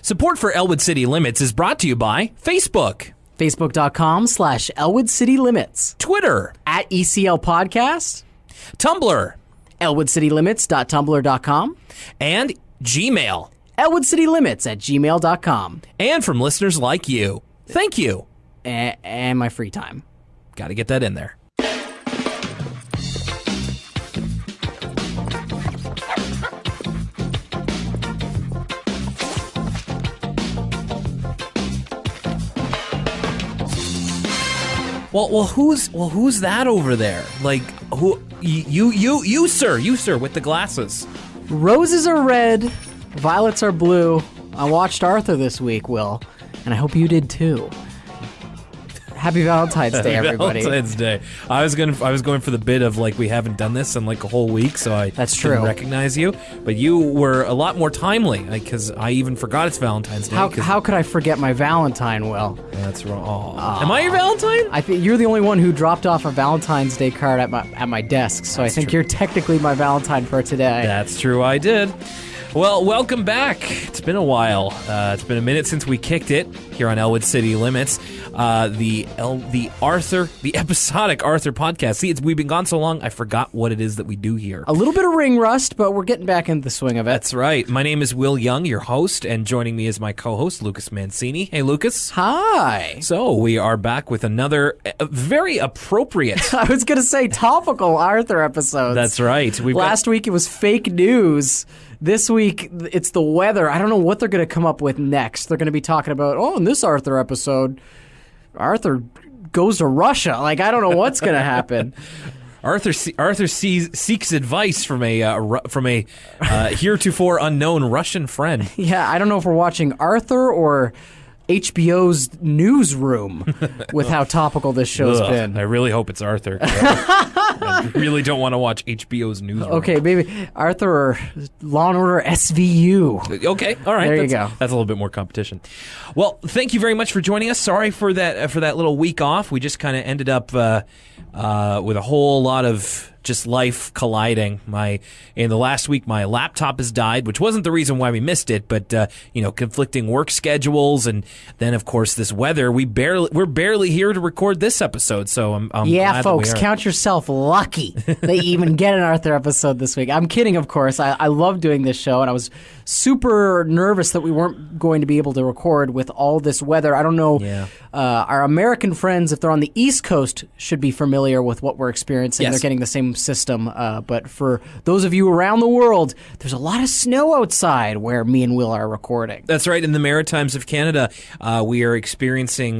Support for Elwood City Limits is brought to you by Facebook, Facebook.com/Elwood City Limits, Twitter, @ECL Podcast, Tumblr, ElwoodCityLimits.tumblr.com, and Gmail. ElwoodCityLimits@gmail.com. And from listeners like you. Thank you. And my free time. Got to get that in there. Well, who's that over there? Like, who? You, sir, with the glasses. Roses are red, violets are blue. I watched Arthur this week, Will, and I hope you did too. Happy Valentine's Day, everybody. Valentine's Day. I was going for the bit of like we haven't done this in like a whole week, so I didn't recognize you. But you were a lot more timely because I even forgot it's Valentine's Day. How could I forget my Valentine, Will? That's wrong. Am I your Valentine? I think you're the only one who dropped off a Valentine's Day card at my desk, so I think you're technically my Valentine for today. That's true, I did. Well, welcome back. It's been a while. It's been a minute since we kicked it here on Elwood City Limits. The episodic Arthur podcast. See, we've been gone so long, I forgot what it is that we do here. A little bit of ring rust, but we're getting back into the swing of it. That's right. My name is Will Young, your host, and joining me is my co-host, Lucas Mancini. Hey, Lucas. Hi. So we are back with another very appropriate. I was going to say topical Arthur episodes. That's right. Last week it was fake news. This week, it's the weather. I don't know what they're going to come up with next. They're going to be talking about, in this Arthur episode, Arthur goes to Russia. Like, I don't know what's going to happen. Arthur seeks advice from a heretofore unknown Russian friend. Yeah, I don't know if we're watching Arthur or HBO's Newsroom with how topical this show's been. I really hope it's Arthur. I really don't want to watch HBO's Newsroom. Okay, maybe Arthur or Law & Order SVU. Okay, all right. There you go. That's a little bit more competition. Well, thank you very much for joining us. Sorry for that little week off. We just kind of ended up with a whole lot of just life colliding. In the last week, my laptop has died, which wasn't the reason why we missed it, but conflicting work schedules, and then of course this weather. We're barely here to record this episode, so I'm glad folks, that we are. Count yourself lucky they even get an Arthur episode this week. I'm kidding, of course. I love doing this show, and I was super nervous that we weren't going to be able to record with all this weather. I don't know. Yeah. Our American friends, if they're on the East Coast, should be familiar with what we're experiencing. Yes. They're getting the same system. But for those of you around the world, there's a lot of snow outside where me and Will are recording. That's right. In the Maritimes of Canada, we are experiencing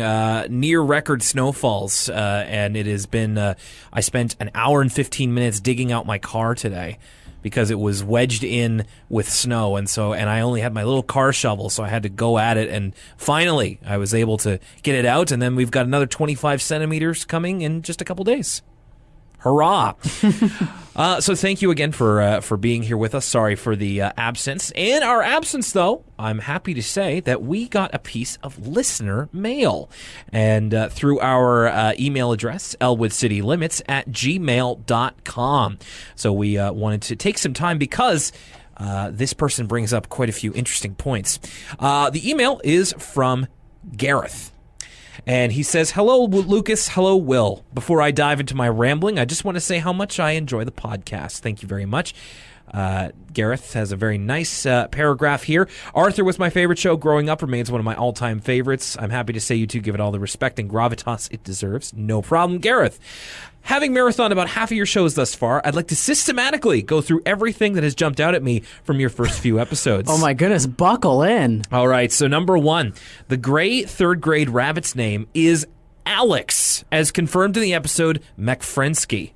near record snowfalls, and it has been. I spent an hour and 15 minutes digging out my car today, because it was wedged in with snow, and I only had my little car shovel, so I had to go at it, and finally I was able to get it out, and then we've got another 25 centimeters coming in just a couple days. Hurrah! So thank you again for being here with us. Sorry for the absence. In our absence, though, I'm happy to say that we got a piece of listener mail. And through our email address, elwoodcitylimits@gmail.com. So we wanted to take some time because this person brings up quite a few interesting points. The email is from Gareth. And he says, "Hello, Lucas. Hello, Will. Before I dive into my rambling, I just want to say how much I enjoy the podcast. Thank you very much." Gareth has a very nice paragraph here. "Arthur was my favorite show growing up, remains one of my all-time favorites. I'm happy to say you two give it all the respect and gravitas it deserves." No problem, Gareth. "Having marathoned about half of your shows thus far, I'd like to systematically go through everything that has jumped out at me from your first few episodes." Oh my goodness, buckle in. All right, so number one, the gray third grade rabbit's name is Alex, as confirmed in the episode McFrensky.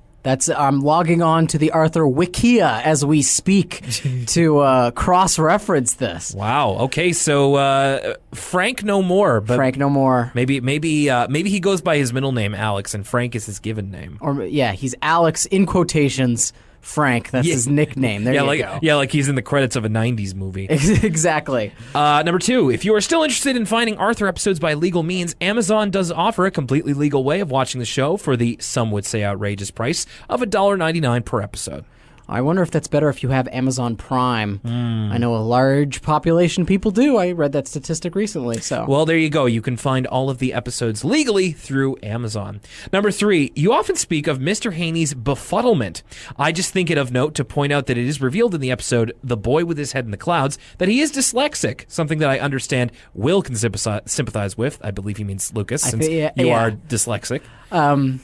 I'm logging on to the Arthur Wikia as we speak to cross-reference this. Wow. Okay. So Frank no more. But Frank no more. Maybe he goes by his middle name Alex, and Frank is his given name. Or he's Alex in quotations. Frank, that's his nickname. There you go. Yeah, like he's in the credits of a 90s movie. Exactly. Number two, if you are still interested in finding Arthur episodes by legal means, Amazon does offer a completely legal way of watching the show for the, some would say, outrageous price of $1.99 per episode. I wonder if that's better if you have Amazon Prime. I know a large population of people do. I read that statistic recently. So, well, there you go. You can find all of the episodes legally through Amazon. Number 3, you often speak of Mr. Haney's befuddlement. I just think it of note to point out that it is revealed in the episode The Boy with His Head in the Clouds that he is dyslexic, something that I understand Will can sympathize with. I believe he means Lucas, since you are dyslexic.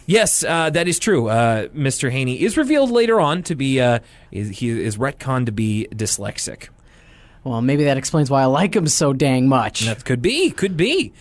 Yes, that is true. Mr. Haney is revealed later on to be, he is retconned to be dyslexic. Well, maybe that explains why I like him so dang much. That could be.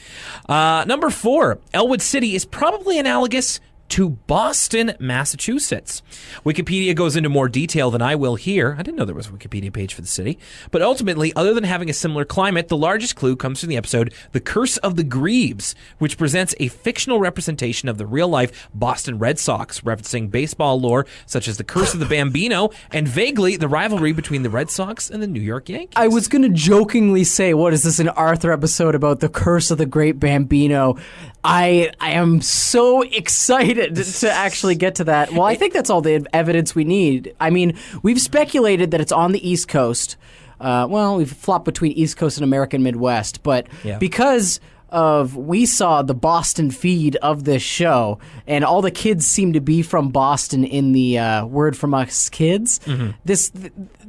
Number 4, Elwood City is probably analogous to Boston, Massachusetts. Wikipedia goes into more detail than I will here. I didn't know there was a Wikipedia page for the city. But ultimately, other than having a similar climate, the largest clue comes from the episode The Curse of the Grebes, which presents a fictional representation of the real-life Boston Red Sox, referencing baseball lore such as the Curse of the Bambino and vaguely the rivalry between the Red Sox and the New York Yankees. I was going to jokingly say, what is this, an Arthur episode about the Curse of the Great Bambino? I am so excited to actually get to that. Well, I think that's all the evidence we need. I mean, we've speculated that it's on the East Coast. We've flopped between East Coast and American Midwest. But because we saw the Boston feed of this show, and all the kids seem to be from Boston in the Word From Us Kids, this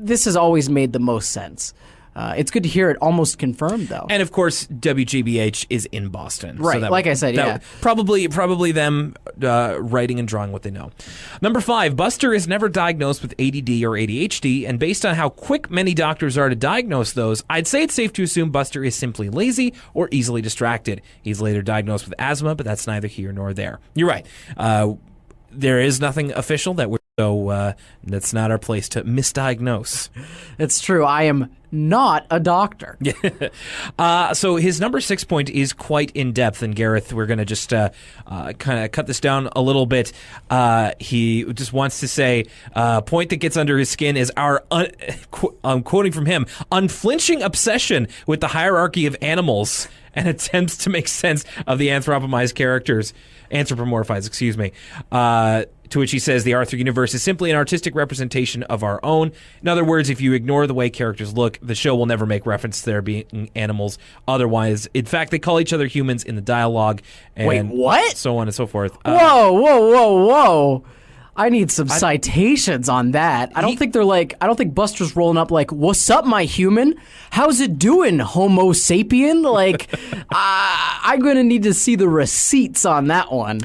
has always made the most sense. It's good to hear it almost confirmed, though. And, of course, WGBH is in Boston. Right, so like I said, yeah. Probably them writing and drawing what they know. Number 5, Buster is never diagnosed with ADD or ADHD, and based on how quick many doctors are to diagnose those, I'd say it's safe to assume Buster is simply lazy or easily distracted. He's later diagnosed with asthma, but that's neither here nor there. You're right. There is nothing official so that's not our place to misdiagnose. It's true. I am not a doctor. So his number 6 point is quite in-depth, and Gareth, we're going to just kind of cut this down a little bit. He just wants to say, point that gets under his skin is our, I'm quoting from him, unflinching obsession with the hierarchy of animals and attempts to make sense of the anthropomorphized, excuse me. To which he says the Arthur universe is simply an artistic representation of our own. In other words, if you ignore the way characters look, the show will never make reference to there being animals otherwise. In fact, they call each other humans in the dialogue. And wait, what? So on and so forth. Whoa. I need some citations on that. I don't think Buster's rolling up like, what's up, my human? How's it doing, Homo sapien? Like, I'm going to need to see the receipts on that one.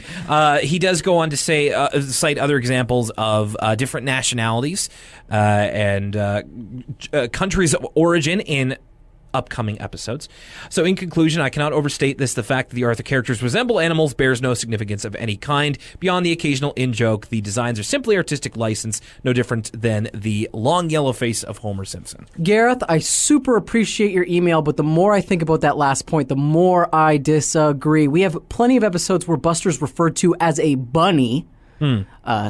He does go on to say, cite other examples of different nationalities and countries of origin in upcoming episodes. So in conclusion, I cannot overstate this. The fact that the Arthur characters resemble animals bears no significance of any kind beyond the occasional in-joke. The designs are simply artistic license, no different than the long yellow face of Homer Simpson. Gareth, I super appreciate your email, but the more I think about that last point, the more I disagree. We have plenty of episodes where Buster's referred to as a bunny.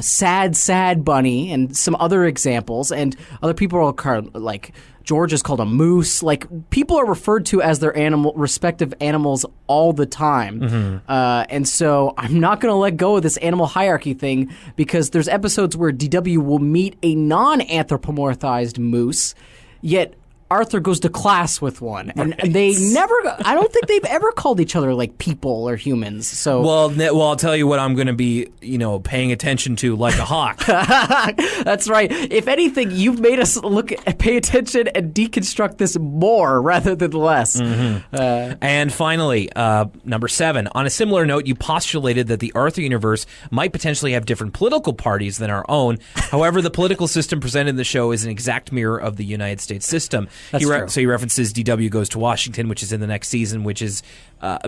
Sad bunny, and some other examples, and other people are called, like George is called a moose. Like, people are referred to as their respective animals all the time, and so I'm not going to let go of this animal hierarchy thing, because there's episodes where DW will meet a non-anthropomorphized moose, yet Arthur goes to class with one, and they never. I don't think they've ever called each other like people or humans. So well, I'll tell you what I'm going to be, paying attention to like a hawk. That's right. If anything, you've made us pay attention and deconstruct this more rather than less. And finally, number 7. On a similar note, you postulated that the Arthur universe might potentially have different political parties than our own. However, the political system presented in the show is an exact mirror of the United States system. That's true. So he references DW Goes to Washington, which is in the next season, which is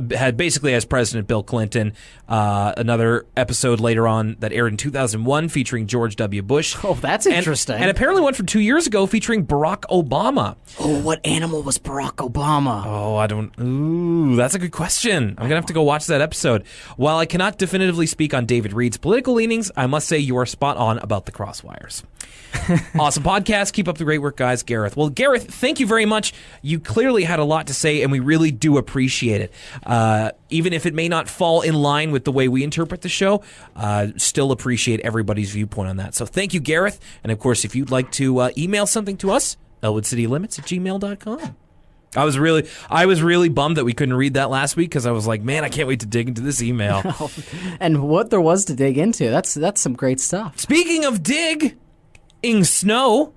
basically has President Bill Clinton. Another episode later on that aired in 2001 featuring George W. Bush. Oh, that's interesting. And apparently one from 2 years ago featuring Barack Obama. Oh, what animal was Barack Obama? Oh, I don't... Ooh, that's a good question. I'm going to have to go watch that episode. While I cannot definitively speak on David Reed's political leanings, I must say you are spot on about the crosswires. Awesome podcast. Keep up the great work, guys. Gareth. Well, Gareth, thank you very much. You clearly had a lot to say, and we really do appreciate it. Even if it may not fall in line with the way we interpret the show, still appreciate everybody's viewpoint on that. So thank you, Gareth. And, of course, if you'd like to email something to us, elwoodcitylimits@gmail.com. I was really bummed that we couldn't read that last week because I was like, man, I can't wait to dig into this email. And what there was to dig into, that's some great stuff. Speaking of digging snow,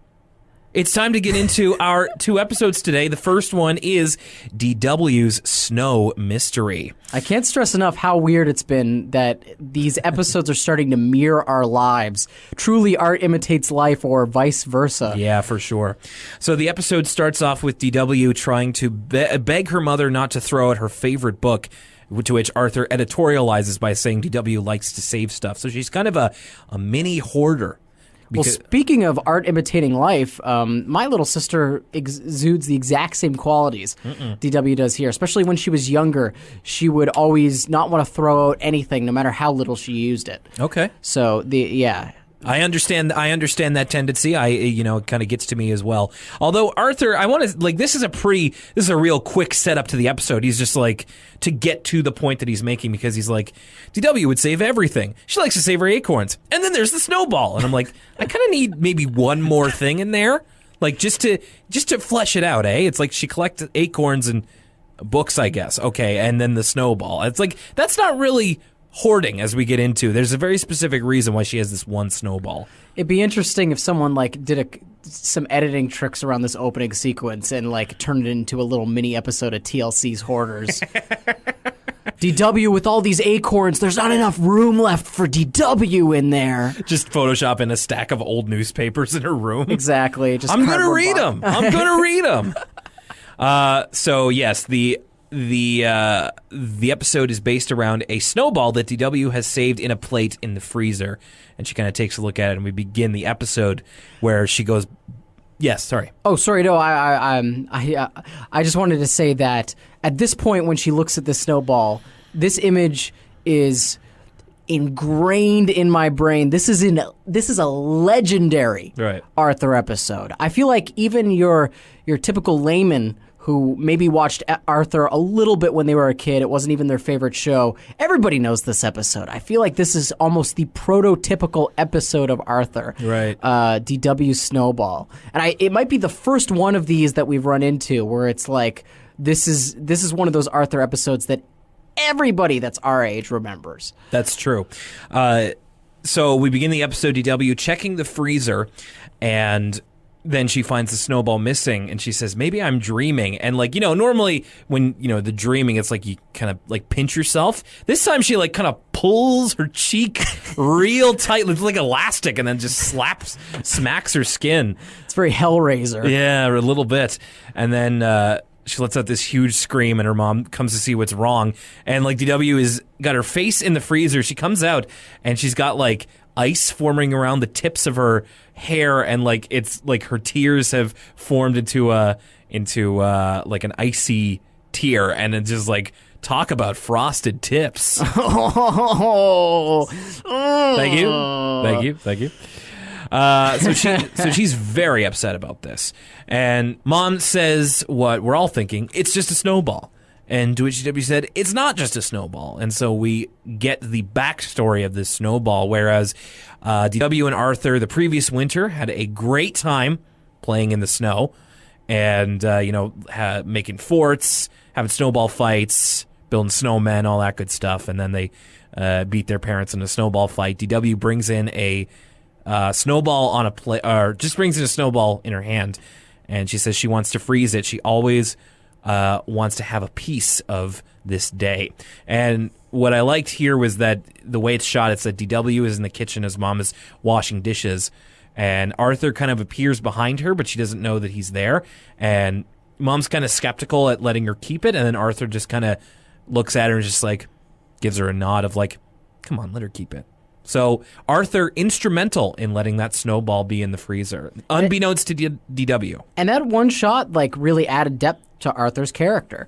it's time to get into our 2 episodes today. The first one is DW's Snow Mystery. I can't stress enough how weird it's been that these episodes are starting to mirror our lives. Truly, art imitates life, or vice versa. Yeah, for sure. So the episode starts off with DW trying to beg her mother not to throw out her favorite book, to which Arthur editorializes by saying DW likes to save stuff. So she's kind of a mini hoarder. Well, speaking of art imitating life, my little sister exudes the exact same qualities DW does here. Especially when she was younger, she would always not want to throw out anything, no matter how little she used it. Okay. So I understand that tendency. It kind of gets to me as well. Although Arthur, I want to this is a real quick setup to the episode. He's just like to get to the point that he's making, because he's like, DW would save everything. She likes to save her acorns, and then there's the snowball. And I'm like, I kind of need maybe one more thing in there, like just to flesh it out. It's like she collects acorns and books, I guess. Okay, and then the snowball. It's like that's not really hoarding, as we get into. There's a very specific reason why she has this one snowball. It'd be interesting if someone did some editing tricks around this opening sequence and turned it into a little mini episode of TLC's Hoarders. DW with all these acorns, there's not enough room left for DW in there. Just Photoshop in a stack of old newspapers in her room. Exactly. I'm going to read them. I'm going to read them. So yes, the episode is based around a snowball that DW has saved in a plate in the freezer, and she kind of takes a look at it, and we begin the episode where she goes. Yes, sorry. Oh, sorry. No, I just wanted to say that at this point, when she looks at the snowball, this image is ingrained in my brain. This is a legendary Arthur episode. I feel like even your typical layman who maybe watched Arthur a little bit when they were a kid, it wasn't even their favorite show, everybody knows this episode. I feel like this is almost the prototypical episode of Arthur. Right. DW Snowball. And it might be the first one of these that we've run into where it's like, this is one of those Arthur episodes that everybody that's our age remembers. That's true. So we begin the episode, DW checking the freezer, and then she finds the snowball missing, and she says, maybe I'm dreaming. And normally when, the dreaming, it's like you kind of pinch yourself. This time she kind of pulls her cheek real tight, it's like elastic, and then just smacks her skin. It's very Hellraiser. Yeah, a little bit. And then she lets out this huge scream, and her mom comes to see what's wrong. And DW is got her face in the freezer. She comes out, and she's got ice forming around the tips of her hair, and it's like her tears have formed into an icy tear, and it's just talk about frosted tips. Thank you. So she's very upset about this, and Mom says what we're all thinking: it's just a snowball. And to which DW said, it's not just a snowball. And so we get the backstory of this snowball, whereas DW and Arthur the previous winter had a great time playing in the snow and, making forts, having snowball fights, building snowmen, all that good stuff. And then they beat their parents in a snowball fight. DW brings in a snowball on a plate, or just brings in a snowball in her hand, and she says she wants to freeze it. She always wants to have a piece of this day. And what I liked here was that the way it's shot, it's that DW is in the kitchen as Mom is washing dishes, and Arthur kind of appears behind her, but she doesn't know that he's there, and Mom's kind of skeptical at letting her keep it, and then Arthur just kind of looks at her and just gives her a nod of come on, let her keep it. So Arthur instrumental in letting that snowball be in the freezer, unbeknownst to DW. And that one shot really added depth to Arthur's character.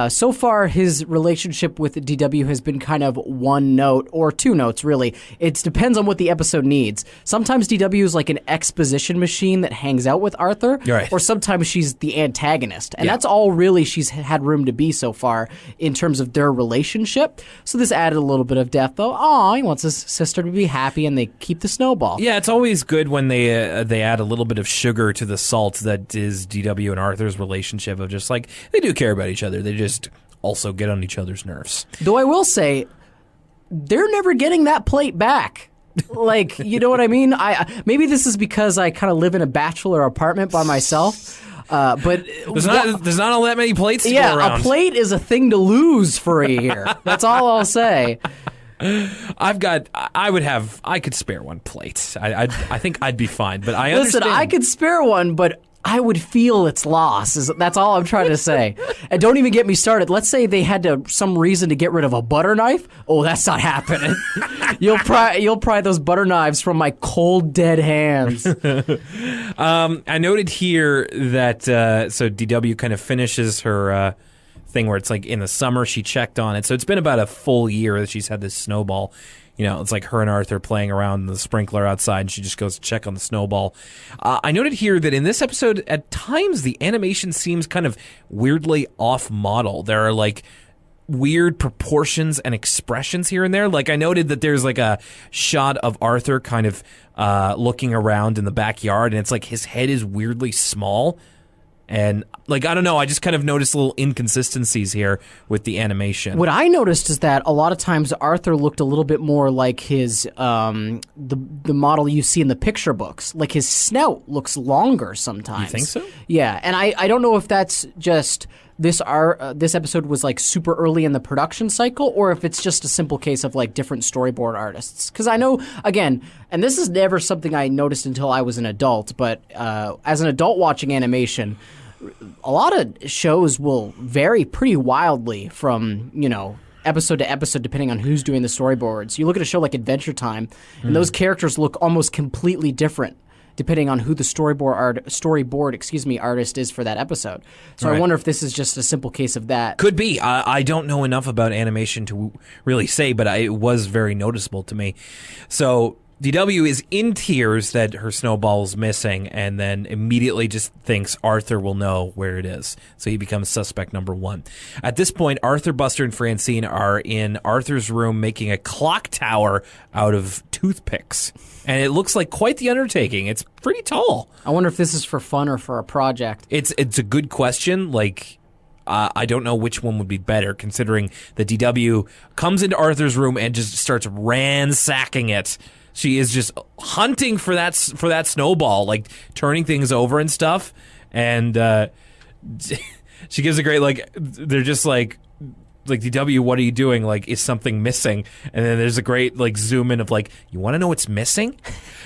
So far, his relationship with DW has been kind of one note, or two notes, really. It depends on what the episode needs. Sometimes DW is like an exposition machine that hangs out with Arthur, or sometimes she's the antagonist. And that's all really she's had room to be so far in terms of their relationship. So this added a little bit of depth, though. Aw, he wants his sister to be happy, and they keep the snowball. Yeah, it's always good when they add a little bit of sugar to the salt that is DW and Arthur's relationship of just like, they do care about each other. They just also get on each other's nerves. Though I will say, they're never getting that plate back. Like, you know what I mean? Maybe this is because I kind of live in a bachelor apartment by myself. But there's not all that many plates to go around. Yeah, a plate is a thing to lose for you here. That's all I'll say. I could spare one plate. I think I'd be fine, but I understand. Listen, I could spare one, but I would feel its loss. That's all I'm trying to say. And don't even get me started. Let's say they had some reason to get rid of a butter knife. Oh, that's not happening. You'll pry those butter knives from my cold, dead hands. I noted here that so DW kind of finishes her thing where it's like in the summer she checked on it. So it's been about a full year that she's had this snowball. You know, it's like her and Arthur playing around in the sprinkler outside, and she just goes to check on the snowball. I noted here that in this episode, at times, the animation seems kind of weirdly off-model. There are, like, weird proportions and expressions here and there. Like, I noted that there's, like, a shot of Arthur kind of looking around in the backyard, and it's like his head is weirdly small. And, like, I don't know, I just kind of noticed little inconsistencies here with the animation. What I noticed is that a lot of times Arthur looked a little bit more like his, the model you see in the picture books. Like, his snout looks longer sometimes. You think so? Yeah, and I don't know if that's just this episode was, like, super early in the production cycle, or if it's just a simple case of, like, different storyboard artists. Because I know, again, and this is never something I noticed until I was an adult, but as an adult watching animation, a lot of shows will vary pretty wildly from, you know, episode to episode depending on who's doing the storyboards. You look at a show like Adventure Time, and those characters look almost completely different depending on who the storyboard artist is for that episode. So I wonder if this is just a simple case of that. Could be. I don't know enough about animation to really say, but it was very noticeable to me. So DW is in tears that her snowball's missing, and then immediately just thinks Arthur will know where it is. So he becomes suspect number one. At this point, Arthur, Buster, and Francine are in Arthur's room making a clock tower out of toothpicks. And it looks like quite the undertaking. It's pretty tall. I wonder if this is for fun or for a project. It's a good question. Like, I don't know which one would be better, considering that DW comes into Arthur's room and just starts ransacking it. She is just hunting for that snowball, like turning things over and stuff. And she gives a great, like, they're just like DW, what are you doing? Like, is something missing? And then there's a great, like, zoom in of like, you want to know what's missing?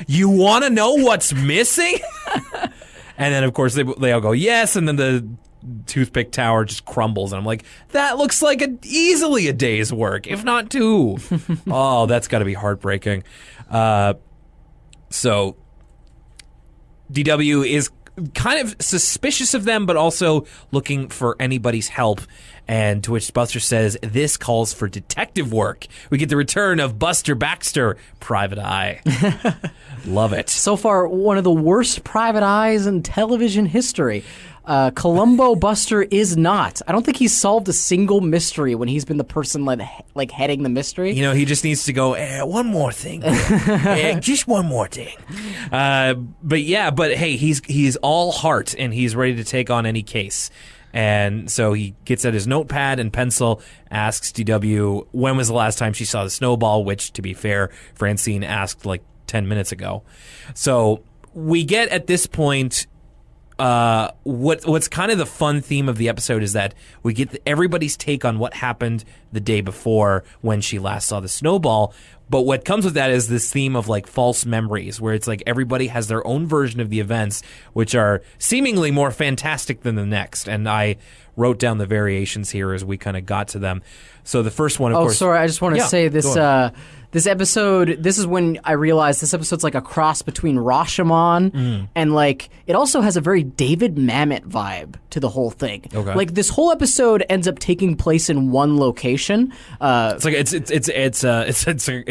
You want to know what's missing? And then of course they all go yes, and then the toothpick tower just crumbles, and I'm like, that looks like easily a day's work, if not two. Oh, that's got to be heartbreaking. So DW is kind of suspicious of them, but also looking for anybody's help. And to which Buster says, this calls for detective work. We get the return of Buster Baxter, Private Eye. Love it. So far, one of the worst private eyes in television history. Columbo Buster is not. I don't think he's solved a single mystery when he's been the person like heading the mystery. You know, he just needs to go, one more thing. Just one more thing. But hey, he's all heart, and he's ready to take on any case. And so he gets out his notepad and pencil, asks DW when was the last time she saw the snowball, which, to be fair, Francine asked like 10 minutes ago. So we get at this point, what's kind of the fun theme of the episode is that we get everybody's take on what happened the day before when she last saw the snowball. But what comes with that is this theme of like false memories, where it's like everybody has their own version of the events, which are seemingly more fantastic than the next. And I wrote down the variations here as we kind of got to them. So the first one, of course. Oh, sorry, I just want to say this. This episode, this is when I realized this episode's like a cross between Rashomon and like it also has a very David Mamet vibe to the whole thing. Okay. Like this whole episode ends up taking place in one location. It's like it's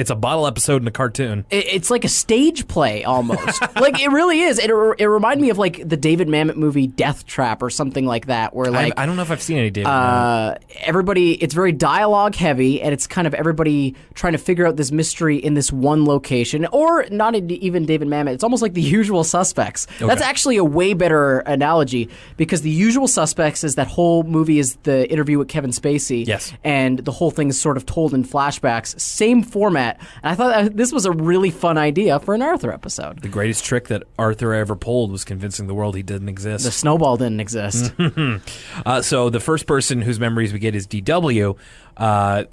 a bottle episode in a cartoon. It's like a stage play almost. Like it really is. It reminded me of like the David Mamet movie Death Trap or something like that, where like I don't know if I've seen any David Mamet. Everybody, it's very dialogue heavy, and it's kind of everybody trying to figure out this mystery in this one location, or not even David Mamet. It's almost like The Usual Suspects. Okay. That's actually a way better analogy, because The Usual Suspects is that whole movie is the interview with Kevin Spacey. Yes. And the whole thing is sort of told in flashbacks. Same format. And I thought this was a really fun idea for an Arthur episode. The greatest trick that Arthur ever pulled was convincing the world he didn't exist. The snowball didn't exist. So the first person whose memories we get is DW.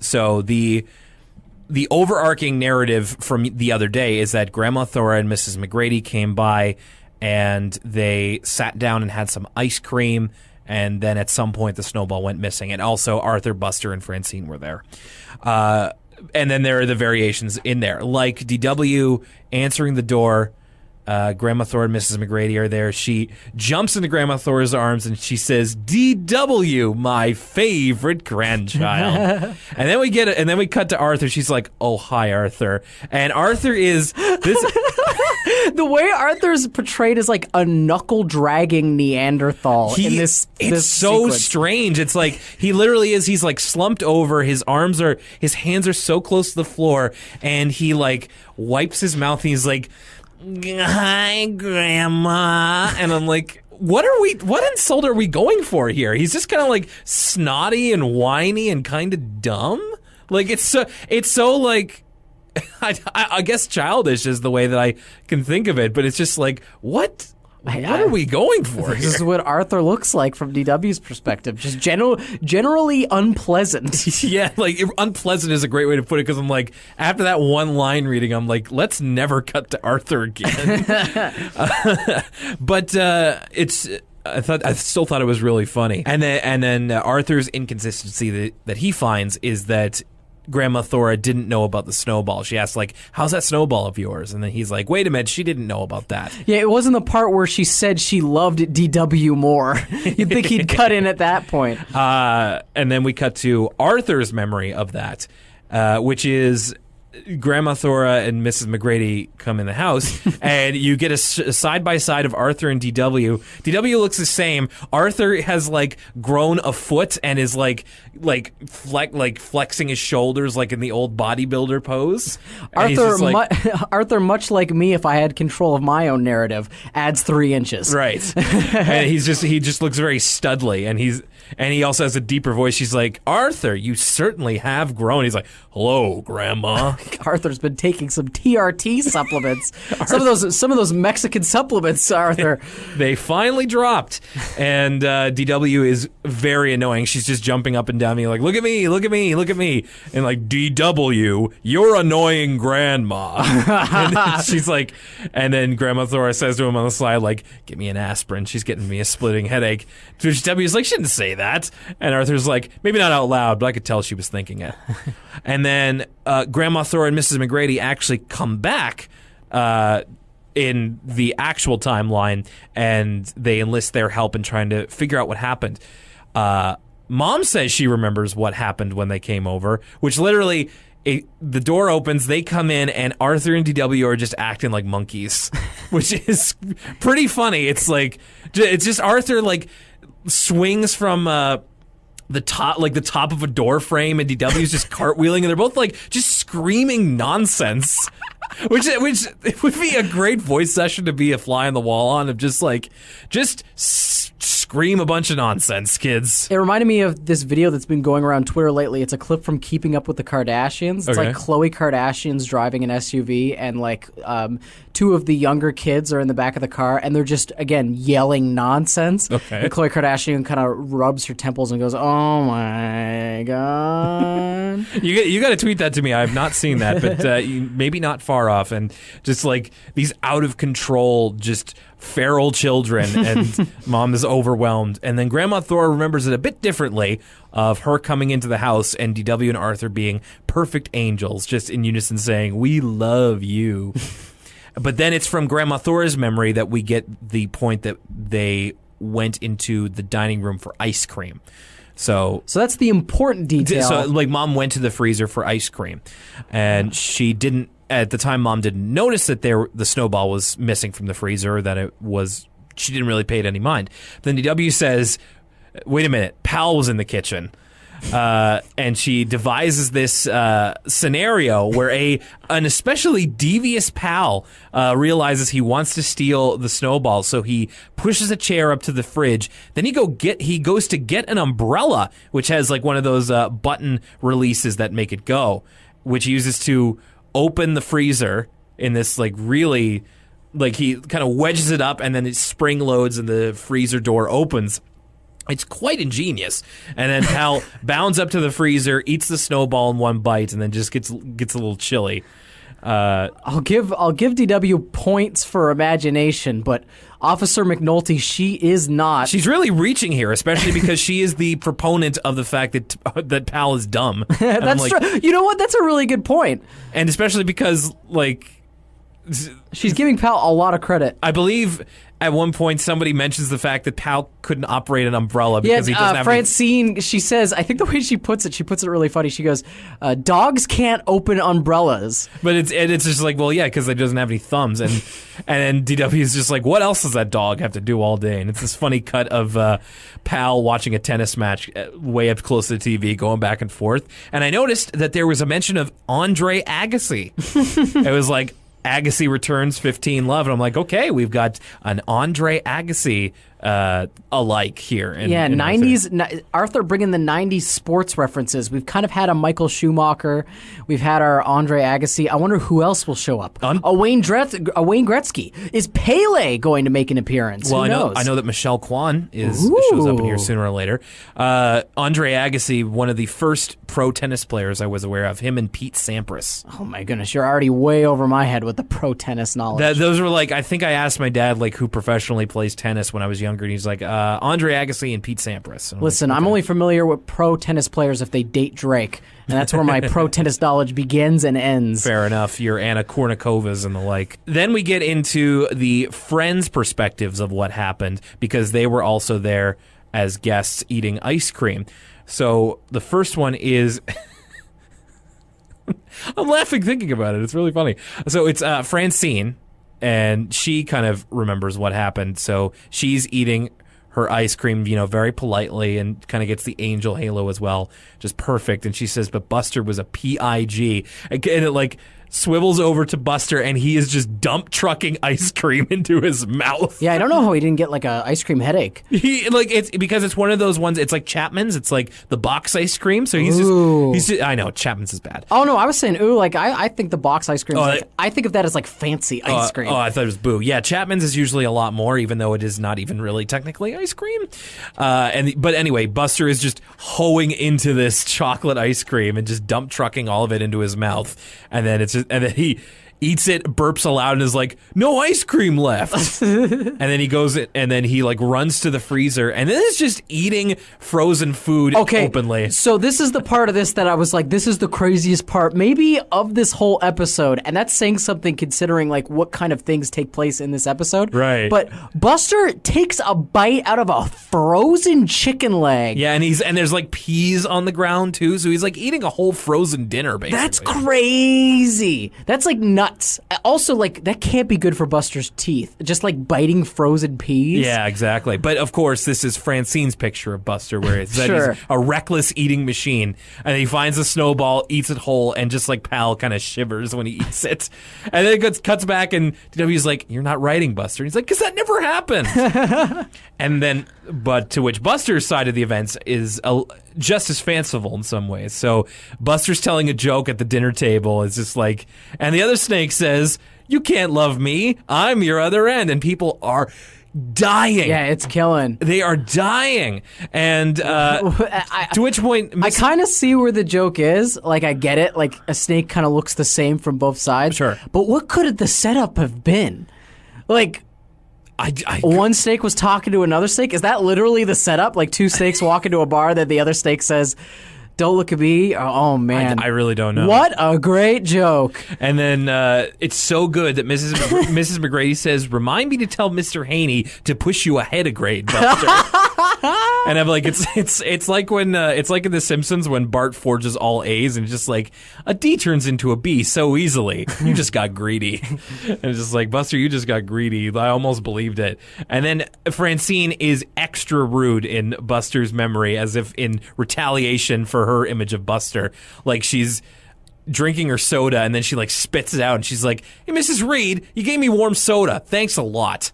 So the overarching narrative from the other day is that Grandma Thora and Mrs. McGrady came by and they sat down and had some ice cream, and then at some point the snowball went missing. And also Arthur, Buster, and Francine were there. And then there are the variations in there, like DW answering the door. Grandma Thora and Mrs. McGrady are there. She jumps into Grandma Thora's arms and she says, "DW, my favorite grandchild." And then we cut to Arthur. She's like, "Oh, hi, Arthur." And Arthur is this. The way Arthur's portrayed as like a knuckle-dragging Neanderthal in this it's so sequence. strange. It's like he literally is. He's like slumped over. His hands are so close to the floor, and he like wipes his mouth. And he's like, "Hi, Grandma," and I'm like, what insult are we going for here? He's just kind of like snotty and whiny and kind of dumb. Like it's so like. I guess childish is the way that I can think of it, but it's just like, what are we going for here? This is what Arthur looks like from DW's perspective. Just generally unpleasant. Yeah, like unpleasant is a great way to put it, because I'm like, after that one line reading, I'm like, let's never cut to Arthur again. But I still thought it was really funny. And then Arthur's inconsistency that he finds is that Grandma Thora didn't know about the snowball. She asked, like, "How's that snowball of yours?" And then he's like, "Wait a minute, she didn't know about that." Yeah, it wasn't the part where she said she loved DW more. You'd think he'd cut in at that point. And then we cut to Arthur's memory of that, which is Grandma Thora and Mrs. McGrady come in the house, and you get a side-by-side of Arthur and DW. DW looks the same. Arthur has, like, grown a foot and is, like flexing his shoulders like in the old bodybuilder pose. Arthur, much like me if I had control of my own narrative, adds 3 inches. Right. And he just looks very studly, and he also has a deeper voice. She's like, "Arthur, you certainly have grown." He's like, "Hello, Grandma." Arthur's been taking some TRT supplements. Some of those Mexican supplements, Arthur. They finally dropped, and DW is very annoying. She's just jumping up and down me like, "Look at me, look at me, look at me," and like, "DW, you're annoying Grandma." And she's like, and then Grandma Thora says to him on the side, like, "Get me an aspirin. She's getting me a splitting headache." To which W's like, "She didn't say that." And Arthur's like, maybe not out loud, but I could tell she was thinking it. And then Grandma Thora and Mrs. McGrady actually come back in the actual timeline, and they enlist their help in trying to figure out what happened. Mom says she remembers what happened when they came over, which literally... the door opens, they come in, and Arthur and DW are just acting like monkeys, which is pretty funny. It's like, it's just Arthur like swings from the top of a door frame, and DW's just cartwheeling, and they're both like just screaming nonsense. Which it would be a great voice session to be a fly on the wall on, of just scream a bunch of nonsense, kids. It reminded me of this video that's been going around Twitter lately. It's a clip from Keeping Up with the Kardashians. It's like Khloe Kardashian's driving an SUV, and like 2 of the younger kids are in the back of the car, and they're just, again, yelling nonsense. Okay. And Khloe Kardashian kind of rubs her temples and goes, "Oh my God." You got to tweet that to me. I have not seen that, but maybe not far off. And just like these out of control, just feral children, and mom is overwhelmed. And then Grandma Thora remembers it a bit differently, of her coming into the house and DW and Arthur being perfect angels, just in unison saying, "We love you." But then it's from Grandma Thora's memory that we get the point that they went into the dining room for ice cream. So that's the important detail. So, like, Mom went to the freezer for ice cream, and she didn't. At the time, Mom didn't notice that the snowball was missing from the freezer. That it was. She didn't really pay it any mind. Then DW says, "Wait a minute, Pal was in the kitchen." And she devises this scenario where an especially devious Pal realizes he wants to steal the snowball, so he pushes a chair up to the fridge. Then he goes to get an umbrella, which has like one of those button releases that make it go, which he uses to open the freezer in this like really, like he kind of wedges it up and then it spring loads and the freezer door opens. It's quite ingenious. And then Pal bounds up to the freezer, eats the snowball in one bite, and then just gets a little chilly. I'll give DW points for imagination, but Officer McNulty, she is not. She's really reaching here, especially because she is the proponent of the fact that Pal is dumb. That's true. You know what? That's a really good point. And especially because, like, she's giving Pal a lot of credit. I believe at one point somebody mentions the fact that Pal couldn't operate an umbrella because he doesn't have Francine, she says, I think the way she puts it really funny. She goes, dogs can't open umbrellas. But it's just like, well, yeah, because it doesn't have any thumbs. And then DW is just like, what else does that dog have to do all day? And it's this funny cut of Pal watching a tennis match way up close to the TV, going back and forth. And I noticed that there was a mention of Andre Agassi. It was like, Agassi returns 15 love, and I'm like, okay, we've got an Andre Agassi alike here. In 90s. Arthur bringing the 90s sports references. We've kind of had a Michael Schumacher. We've had our Andre Agassi. I wonder who else will show up. A Wayne Gretzky. Is Pele going to make an appearance? Well, who knows? I know that Michelle Kwan shows up in here sooner or later. Andre Agassi, one of the first pro tennis players I was aware of, him and Pete Sampras. Oh my goodness, you're already way over my head with the pro tennis knowledge. Those were like, I think I asked my dad like who professionally plays tennis when I was younger, and he's like, Andre Agassi and Pete Sampras. Listen, I'm only familiar with pro tennis players if they date Drake, and that's where my pro tennis knowledge begins and ends. Fair enough. Your Anna Kournikovas and the like. Then we get into the friends' perspectives of what happened, because they were also there as guests eating ice cream. So the first one is... I'm laughing thinking about it. It's really funny. So it's Francine, and she kind of remembers what happened. So she's eating her ice cream, very politely, and kind of gets the angel halo as well. Just perfect. And she says, but Buster was a PIG. And it like swivels over to Buster, and he is just dump trucking ice cream into his mouth. Yeah, I don't know how he didn't get like a ice cream headache. It's because it's one of those ones. It's like Chapman's. It's like the box ice cream. So he's just. I know Chapman's is bad. Oh no, I was saying like I think the box ice cream. I think of that as like fancy ice cream. Oh, I thought it was boo. Yeah, Chapman's is usually a lot more, even though it is not even really technically ice cream. But anyway, Buster is just hoeing into this chocolate ice cream and just dump trucking all of it into his mouth, and then then he eats it, burps aloud, and is like, no ice cream left. And then he goes and then he like runs to the freezer, and then is just eating frozen food openly. So this is the part of this that I was like, this is the craziest part maybe of this whole episode, and that's saying something considering like what kind of things take place in this episode. Right. But Buster takes a bite out of a frozen chicken leg. Yeah, and there's like peas on the ground too, so he's like eating a whole frozen dinner basically. That's crazy. That's like nuts. Also, like, that can't be good for Buster's teeth. Just like biting frozen peas. Yeah, exactly. But of course, this is Francine's picture of Buster, where it's that he's a reckless eating machine, and he finds a snowball, eats it whole, and just like Pal kind of shivers when he eats it. And then it cuts back, and DW's like, "You're not writing, Buster." And he's like, "Because that never happened." And then, but to which Buster's side of the events is just as fanciful in some ways. So Buster's telling a joke at the dinner table. It's just like, and the other snake says, "You can't love me. I'm your other end." And people are dying. Yeah, it's killing. They are dying. And to which point... I kind of see where the joke is. Like, I get it. Like, a snake kind of looks the same from both sides. Sure. But what could the setup have been? Like... one snake was talking to another snake? Is that literally the setup? Like, two snakes walk into a bar that the other snake says... Don't look at me. Oh, man. I really don't know. What a great joke. And then it's so good that Mrs. McGrady says, remind me to tell Mr. Haney to push you ahead a grade, Buster. And I'm like, it's like when it's like in The Simpsons when Bart forges all A's and just like a D turns into a B so easily. You just got greedy. And it's just like, Buster, you just got greedy. I almost believed it. And then Francine is extra rude in Buster's memory, as if in retaliation for her image of Buster. Like, she's drinking her soda and then she like spits it out and she's like, hey, Mrs. Reed, you gave me warm soda. Thanks a lot.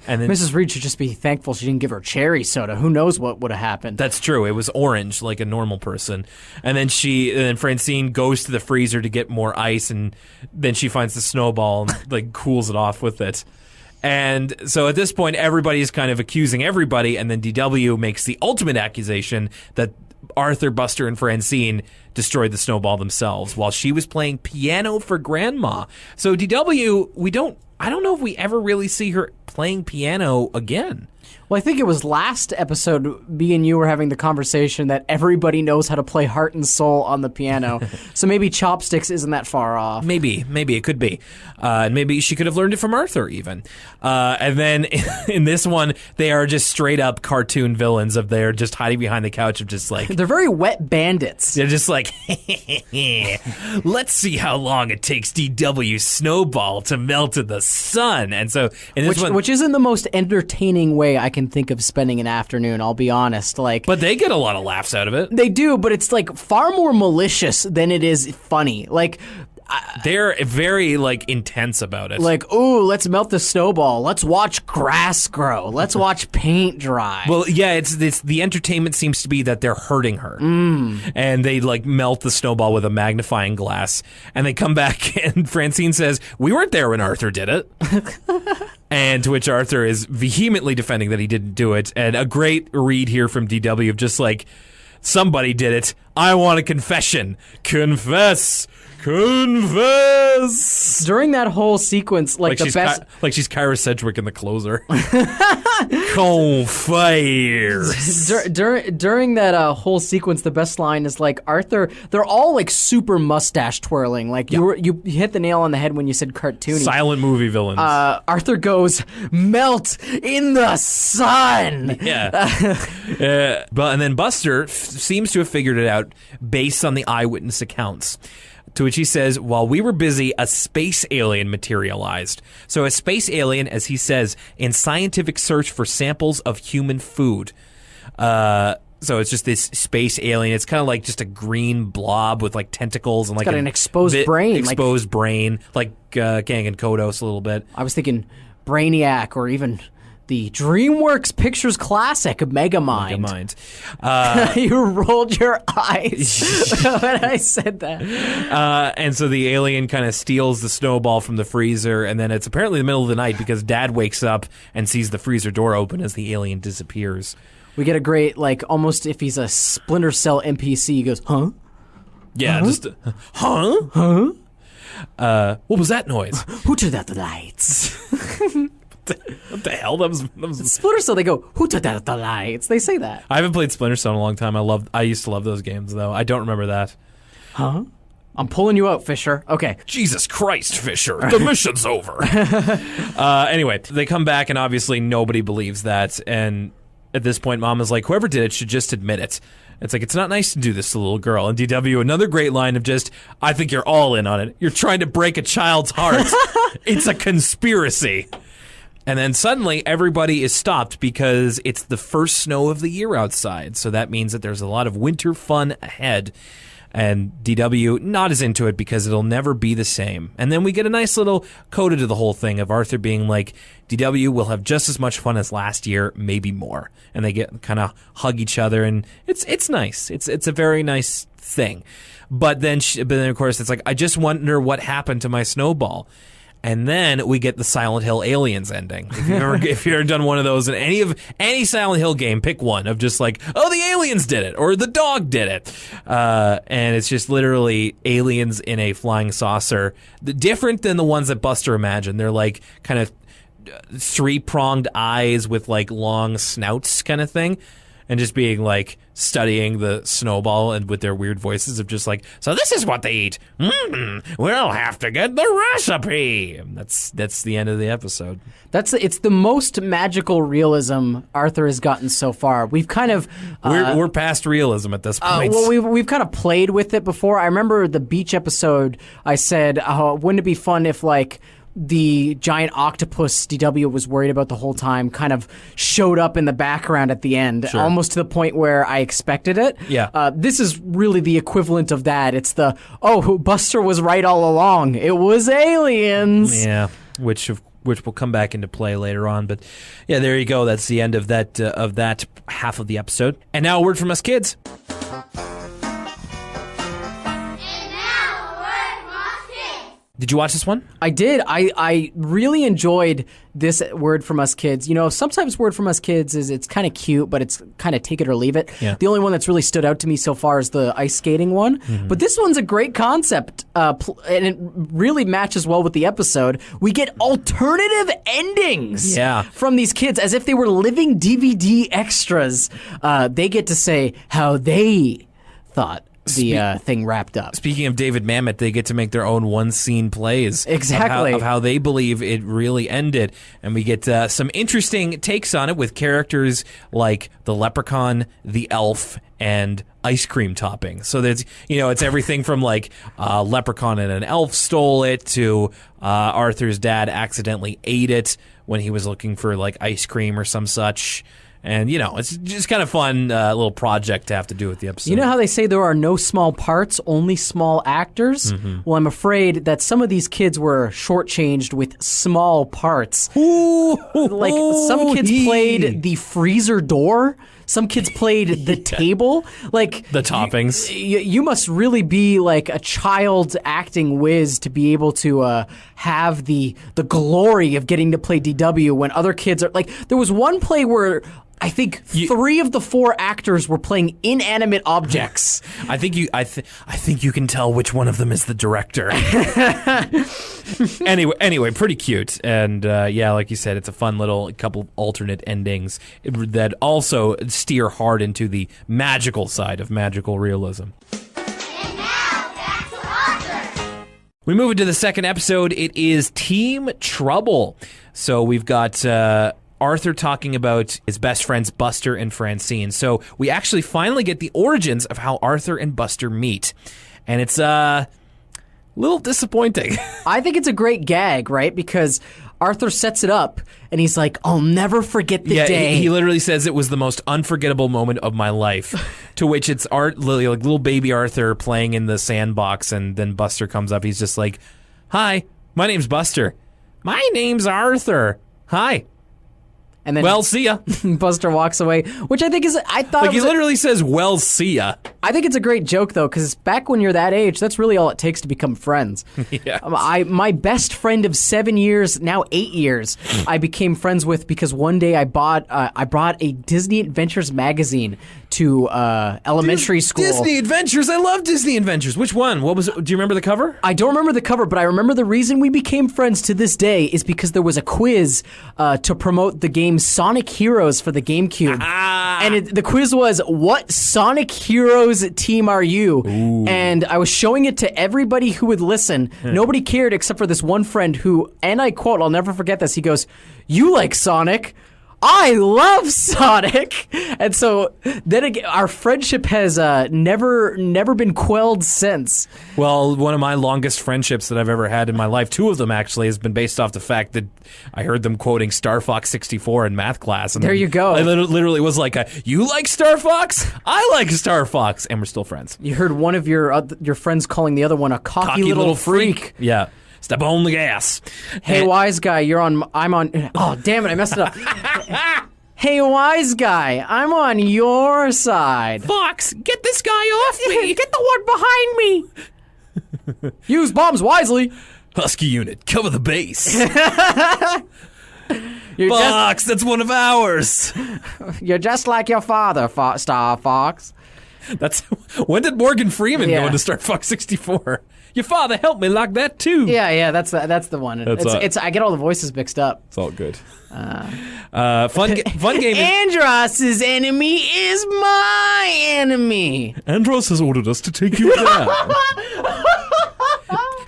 And then Mrs. Reed should just be thankful she didn't give her cherry soda. Who knows what would have happened? That's true. It was orange, like a normal person. And then Francine goes to the freezer to get more ice, and then she finds the snowball and like cools it off with it. And so at this point, everybody's kind of accusing everybody, and then DW makes the ultimate accusation that Arthur, Buster, and Francine destroyed the snowball themselves while she was playing piano for Grandma. So DW, I don't know if we ever really see her playing piano again. Well, I think it was last episode, me and you were having the conversation that everybody knows how to play Heart and Soul on the piano. So maybe Chopsticks isn't that far off. Maybe it could be. And maybe she could have learned it from Arthur even. And then in this one, they are just straight up cartoon villains of they're just hiding behind the couch of just like... They're very wet bandits. They're just like, let's see how long it takes DW Snowball to melt in the sun. And so in this one... Which isn't the most entertaining way I can think of spending an afternoon, I'll be honest. But they get a lot of laughs out of it. They do, but it's like far more malicious than it is funny. Like, they're very like intense about it. Like, ooh, let's melt the snowball. Let's watch grass grow. Let's watch paint dry. Well, yeah, it's the entertainment seems to be that they're hurting her, and they like melt the snowball with a magnifying glass, and they come back, and Francine says, "We weren't there when Arthur did it." And to which Arthur is vehemently defending that he didn't do it. And a great read here from DW of just like, somebody did it. I want a confession. Confess. Confess. During that whole sequence, like the best... like she's Kyra Sedgwick in The Closer. Confess. During that whole sequence, the best line is like, Arthur, they're all like super mustache twirling. Like you hit the nail on the head when you said cartoony. Silent movie villains. Arthur goes, melt in the sun. Yeah. And then Buster seems to have figured it out based on the eyewitness accounts. To which he says, while we were busy, a space alien materialized. So a space alien, as he says, in scientific search for samples of human food. So it's just this space alien. It's kind of like just a green blob with like tentacles and like got an exposed brain. Exposed brain, like Kang and Kodos a little bit. I was thinking Brainiac or even... the DreamWorks Pictures classic, Megamind. You rolled your eyes when I said that. And so the alien kind of steals the snowball from the freezer, and then it's apparently the middle of the night because Dad wakes up and sees the freezer door open as the alien disappears. We get a great, like, almost if he's a Splinter Cell NPC, he goes, huh? Yeah, just, huh? Huh? What was that noise? Who turned out the lights? What the hell? That was Splinter Cell. They go, who turned out the lights? They say that. I haven't played Splinter Cell in a long time. I used to love those games though. I don't remember that. Huh? I'm pulling you out, Fisher. Okay. Jesus Christ, Fisher. The mission's over. Anyway, they come back and obviously nobody believes that. And at this point, Mom is like, whoever did it should just admit it. It's like, it's not nice to do this to a little girl. And DW, another great line of just, I think you're all in on it. You're trying to break a child's heart. It's a conspiracy. And then suddenly everybody is stopped because it's the first snow of the year outside. So that means that there's a lot of winter fun ahead. And DW not as into it because it'll never be the same. And then we get a nice little coda to the whole thing of Arthur being like, DW will have just as much fun as last year, maybe more. And they get kind of hug each other, and it's nice. It's a very nice thing. But then of course it's like, I just wonder what happened to my snowball. And then we get the Silent Hill Aliens ending. If you've ever done one of those in any Silent Hill game, pick one of just like, oh, the aliens did it, or the dog did it. And it's just literally aliens in a flying saucer. Different than the ones that Buster imagined. They're like kind of three-pronged eyes with like long snouts kind of thing. And just being like studying the snowball and with their weird voices of just like, so this is what they eat. We'll have to get the recipe. And that's the end of the episode. It's the most magical realism Arthur has gotten so far. We've kind of we're past realism at this point. Well, we've kind of played with it before. I remember the beach episode. I said, wouldn't it be fun if like the giant octopus DW was worried about the whole time kind of showed up in the background at the end, almost to the point where I expected it. Yeah. This is really the equivalent of that. It's Buster was right all along. It was aliens. Yeah, which will come back into play later on. But yeah, there you go. That's the end of that half of the episode. And now a word from us kids. Did you watch this one? I did. I really enjoyed this word from us kids. You know, sometimes word from us kids it's kind of cute, but it's kind of take it or leave it. Yeah. The only one that's really stood out to me so far is the ice skating one. Mm-hmm. But this one's a great concept, and it really matches well with the episode. We get alternative endings from these kids as if they were living DVD extras. They get to say how they thought the thing wrapped up. Speaking of David Mamet, they get to make their own one-scene plays. Exactly. Of how they believe it really ended. And we get some interesting takes on it with characters like the leprechaun, the elf, and ice cream topping. So there's, it's everything from like leprechaun and an elf stole it to Arthur's dad accidentally ate it when he was looking for like ice cream or some such. And, it's just kind of fun little project to have to do with the episode. You know how they say there are no small parts, only small actors? Mm-hmm. Well, I'm afraid that some of these kids were shortchanged with small parts. Like, some kids played the freezer door. Some kids played the table. Like the toppings. You must really be like a child acting whiz to be able to have the glory of getting to play DW when other kids are like. There was one play where I think 3 of the 4 actors were playing inanimate objects. I think you can tell which one of them is the director. Anyway, pretty cute, and like you said, it's a fun little couple alternate endings that also steer hard into the magical side of magical realism. And now back to Arthur. We move into the second episode. It is Team Trouble. So we've got Arthur talking about his best friends Buster and Francine. So we actually finally get the origins of how Arthur and Buster meet. And it's a little disappointing. I think it's a great gag, right? Because Arthur sets it up and he's like, I'll never forget the day. He literally says it was the most unforgettable moment of my life. To which it's like little baby Arthur playing in the sandbox, and then Buster comes up. He's just like, hi, my name's Buster. My name's Arthur. Hi. And then well, see ya. Buster walks away, which I think is, I thought like he literally says, well, see ya. I think it's a great joke, though, because back when you're that age, that's really all it takes to become friends. Yes. My best friend of 7 years, now 8 years, I became friends with because one day I brought a Disney Adventures magazine to elementary school. Disney Adventures, I love Disney Adventures. Which one? What was it? Do you remember the cover? I don't remember the cover, but I remember the reason we became friends to this day is because there was a quiz to promote the game Sonic Heroes for the GameCube. And the quiz was, what Sonic Heroes team are you? Ooh. And I was showing it to everybody who would listen. Nobody cared except for this one friend who, and I quote, I'll never forget this, he goes, you like Sonic? I love Sonic. And so then again, our friendship has never been quelled since. Well, one of my longest friendships that I've ever had in my life, 2 of them actually, has been based off the fact that I heard them quoting Star Fox 64 in math class. And there you go. I literally was like, you like Star Fox? I like Star Fox. And we're still friends. You heard one of your friends calling the other one a cocky little freak. Yeah. Step on the gas. Hey, wise guy, I'm on. Oh, damn it, I messed it up. Hey, wise guy, I'm on your side. Fox, get this guy off me. Get the one behind me. Use bombs wisely. Husky unit, cover the base. You're Fox, that's one of ours. you're just like your father, Star Fox. That's when did Morgan Freeman Yeah. go into Star Fox 64? Your father helped me like that too. Yeah, that's the one. That's I get all the voices mixed up. It's all good. Fun game. Andros's enemy is my enemy. Andros has ordered us to take you down.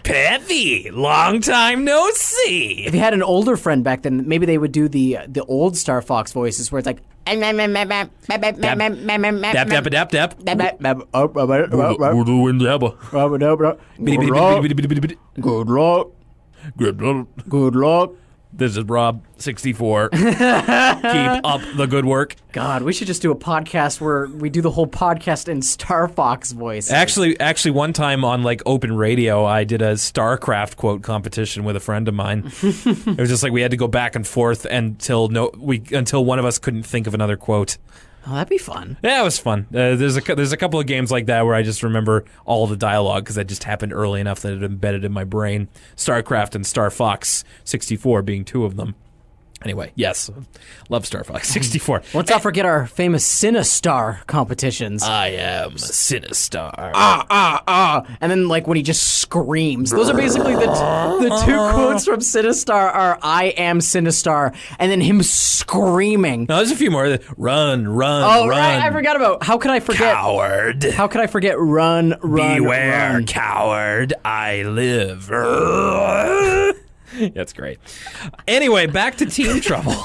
Peppy, long time no see. If you had an older friend back then, maybe they would do the old Star Fox voices where it's like Dap, dap, dap, dap. Good luck. Good luck. This is Rob 64. Keep up the good work. God, we should just do a podcast where we do the whole podcast in Star Fox voice. Actually, one time on like open radio, I did a StarCraft quote competition with a friend of mine. It was just like we had to go back and forth until one of us couldn't think of another quote. Oh, that'd be fun. Yeah, it was fun. There's a couple of games like that where I just remember all the dialogue because that just happened early enough that it embedded in my brain. StarCraft and Star Fox 64 being two of them. Anyway, yes, love Star Fox 64. Let's not forget our famous Sinistar competitions. I am Sinistar. And then like when he just screams. Those are basically the two quotes from Sinistar are I am Sinistar and then him screaming. No, there's a few more. Run. Oh, run. right, I forgot about. How could I forget? Coward. How could I forget run, Beware, run? coward. I live. That's great. Anyway, back to Team Trouble.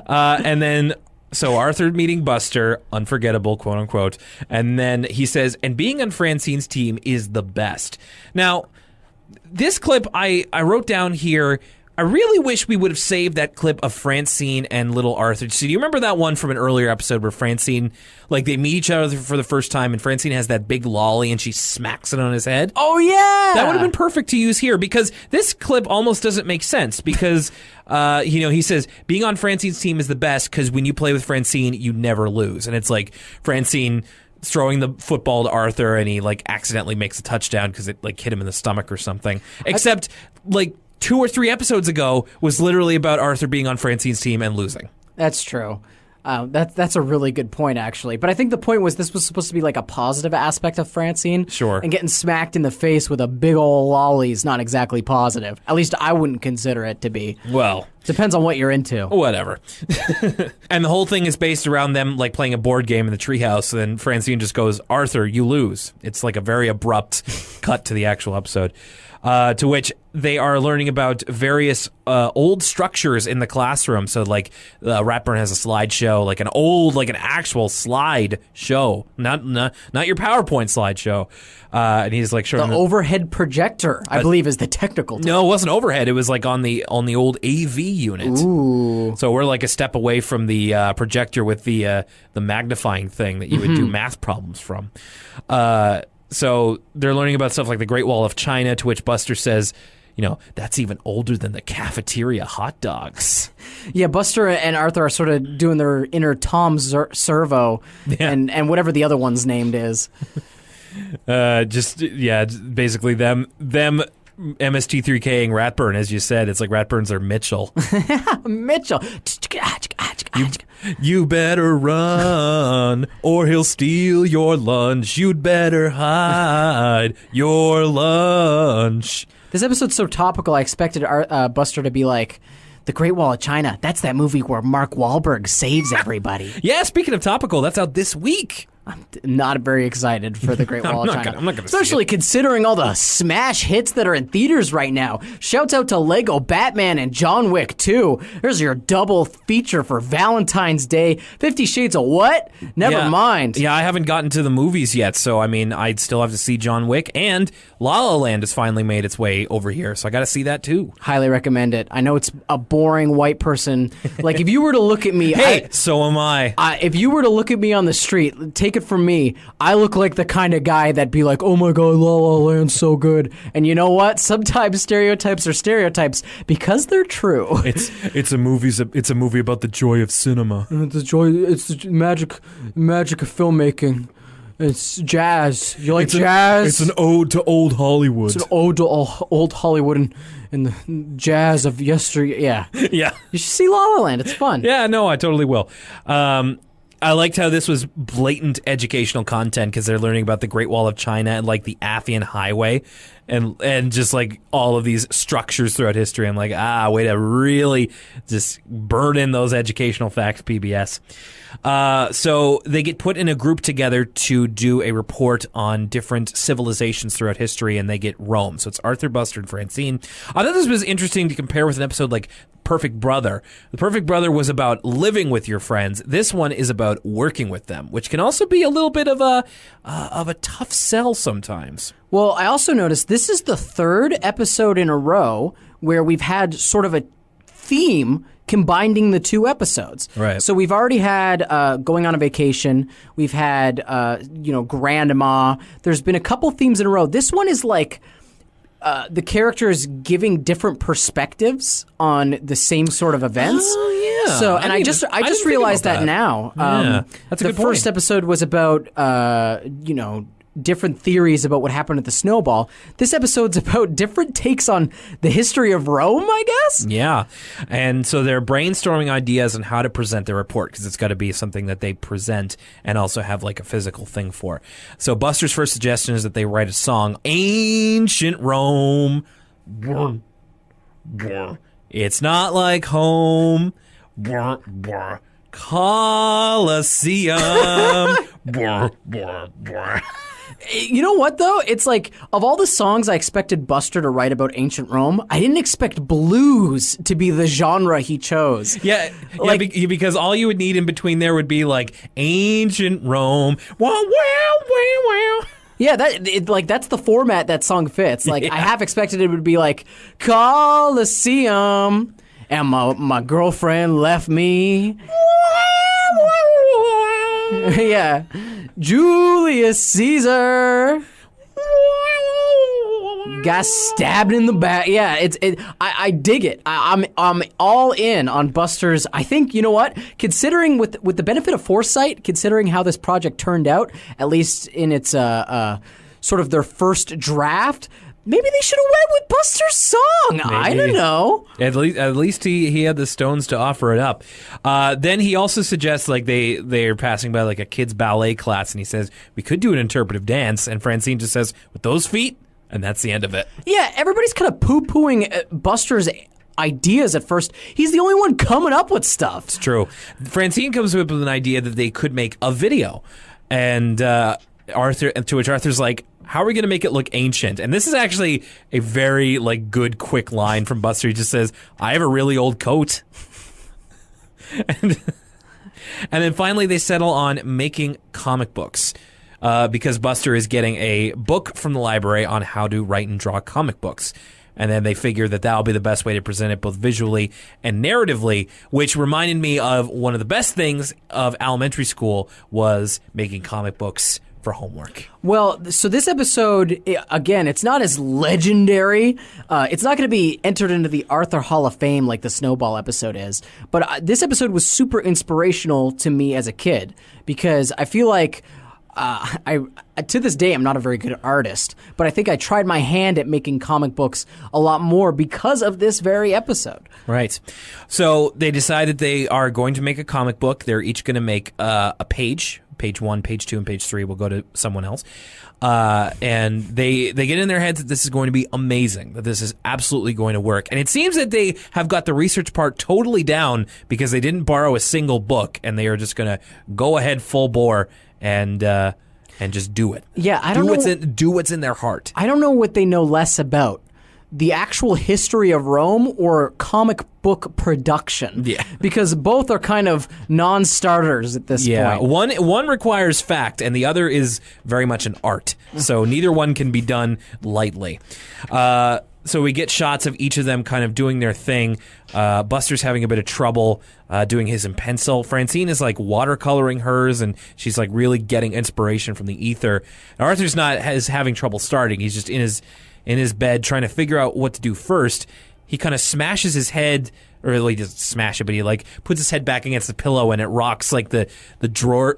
And then, so Arthur meeting Buster, unforgettable, quote unquote. And then he says, and being on Francine's team is the best. Now, this clip I wrote down here. I really wish we would have saved that clip of Francine and little Arthur. So do you remember that one from an earlier episode where Francine, like they meet each other for the first time and Francine has that big lolly and she smacks it on his head? Oh, yeah. That would have been perfect to use here because this clip almost doesn't make sense because, he says being on Francine's team is the best because when you play with Francine, you never lose. And it's like Francine throwing the football to Arthur and he like accidentally makes a touchdown because it like hit him in the stomach or something. Except like 2 or 3 episodes ago was literally about Arthur being on Francine's team and losing. That's true. That's a really good point, actually. But I think the point was this was supposed to be like a positive aspect of Francine. Sure. And getting smacked in the face with a big old lolly is not exactly positive. At least I wouldn't consider it to be. Well, depends on what you're into. Whatever. And the whole thing is based around them like playing a board game in the treehouse. And then Francine just goes, Arthur, you lose. It's like a very abrupt cut to the actual episode. To which they are learning about various old structures in the classroom. So, like, Ratburn has a slideshow, like an actual slide show, not your PowerPoint slideshow. And he's like showing the overhead projector, I believe, is the technical term. No, it wasn't overhead. It was like on the old AV unit. Ooh. So we're like a step away from the projector with the magnifying thing that you would do math problems from. So they're learning about stuff like the Great Wall of China, to which Buster says, that's even older than the cafeteria hot dogs. Yeah, Buster and Arthur are sort of doing their inner Tom Servo and whatever the other one's named is. Basically them MST3King Ratburn, as you said. It's like Ratburns are Mitchell. Mitchell. You better run, or he'll steal your lunch. You'd better hide your lunch. This episode's so topical, I expected Buster to be like, The Great Wall of China. That's that movie where Mark Wahlberg saves everybody. Yeah, speaking of topical, that's out this week. I'm not very excited for The Great Wall of China. I'm not gonna Especially considering all the smash hits that are in theaters right now. Shouts out to Lego Batman and John Wick 2. There's your double feature for Valentine's Day. 50 Shades of what? Never mind. Yeah, I haven't gotten to the movies yet, so I mean, I'd still have to see John Wick, and La La Land has finally made its way over here, so I got to see that too. Highly recommend it. I know it's a boring white person. Like, if you were to look at me... Hey, so am I. If you were to look at me on the street, take it from me, I look like the kind of guy that'd be like, oh my god, La La Land's so good. And you know what? Sometimes stereotypes are stereotypes because they're true. It's a movie about the joy of cinema. It's the magic of filmmaking. It's jazz. You like jazz? It's an ode to old Hollywood. It's an ode to old Hollywood and the jazz of yesterday. Yeah. Yeah. You should see La La Land. It's fun. Yeah, no, I totally will. I liked how this was blatant educational content because they're learning about the Great Wall of China and like the Affian Highway and just like all of these structures throughout history. I'm like, way to really just burn in those educational facts, PBS. So they get put in a group together to do a report on different civilizations throughout history, and they get Rome. So it's Arthur, Buster, and Francine. I thought this was interesting to compare with an episode like Perfect Brother. The Perfect Brother was about living with your friends. This one is about working with them, which can also be a little bit of a tough sell sometimes. Well, I also noticed this is the third episode in a row where we've had sort of a theme combining the two episodes. Right. So we've already had going on a vacation. We've had, grandma. There's been a couple themes in a row. This one is like the characters giving different perspectives on the same sort of events. Oh, yeah. So, and I just realized that now. Yeah. That's a the good point. first episode was about, different theories about what happened at the snowball. This episode's about different takes on the history of Rome, I guess? Yeah. And so they're brainstorming ideas on how to present their report because it's got to be something that they present and also have like a physical thing for. So Buster's first suggestion is that they write a song, Ancient Rome. It's not like home. Colosseum. You know what, though? It's like, of all the songs I expected Buster to write about ancient Rome, I didn't expect blues to be the genre he chose. Yeah, because all you would need in between there would be like ancient Rome. Wow, wow, wow, wow. Yeah, that's the format that song fits. Like, I half expected it would be like, Colosseum, and my girlfriend left me. Yeah. Julius Caesar got stabbed in the back. Yeah, I dig it. I'm all in on Buster's. I think, you know what? Considering with the benefit of foresight, considering how this project turned out, at least in its sort of their first draft, maybe they should have went with Buster's song. Maybe. I don't know. At least he had the stones to offer it up. Then he also suggests like they're passing by like a kid's ballet class, and he says we could do an interpretive dance, and Francine just says with those feet, and that's the end of it. Yeah, everybody's kind of poo-pooing Buster's ideas at first. He's the only one coming up with stuff. It's true. Francine comes up with an idea that they could make a video, and Arthur, to which Arthur's like, how are we going to make it look ancient? And this is actually a very like good, quick line from Buster. He just says, I have a really old coat. and then finally they settle on making comic books because Buster is getting a book from the library on how to write and draw comic books. And then they figure that that'll be the best way to present it both visually and narratively, which reminded me of one of the best things of elementary school was making comic books for homework. Well, so this episode, again, it's not as legendary. It's not going to be entered into the Arthur Hall of Fame like the Snowball episode is. But this episode was super inspirational to me as a kid because I feel like to this day, I'm not a very good artist, but I think I tried my hand at making comic books a lot more because of this very episode. Right. So they decided they are going to make a comic book. They're each going to make a page. Page 1, page 2, and page 3 will go to someone else. And they get in their heads that this is going to be amazing, that this is absolutely going to work. And it seems that they have got the research part totally down because they didn't borrow a single book, and they are just going to go ahead full bore and just do it. Yeah, I don't know. Do what's in their heart. I don't know what they know less about. The actual history of Rome or comic book production. Yeah. Because both are kind of non-starters at this point. Yeah, one requires fact, and the other is very much an art. So neither one can be done lightly. So we get shots of each of them kind of doing their thing. Buster's having a bit of trouble doing his in pencil. Francine is like watercoloring hers, and she's like really getting inspiration from the ether. And Arthur's is having trouble starting. He's just in his bed trying to figure out what to do first. he kind of smashes his head, or he doesn't smash it, but he like puts his head back against the pillow and it rocks like the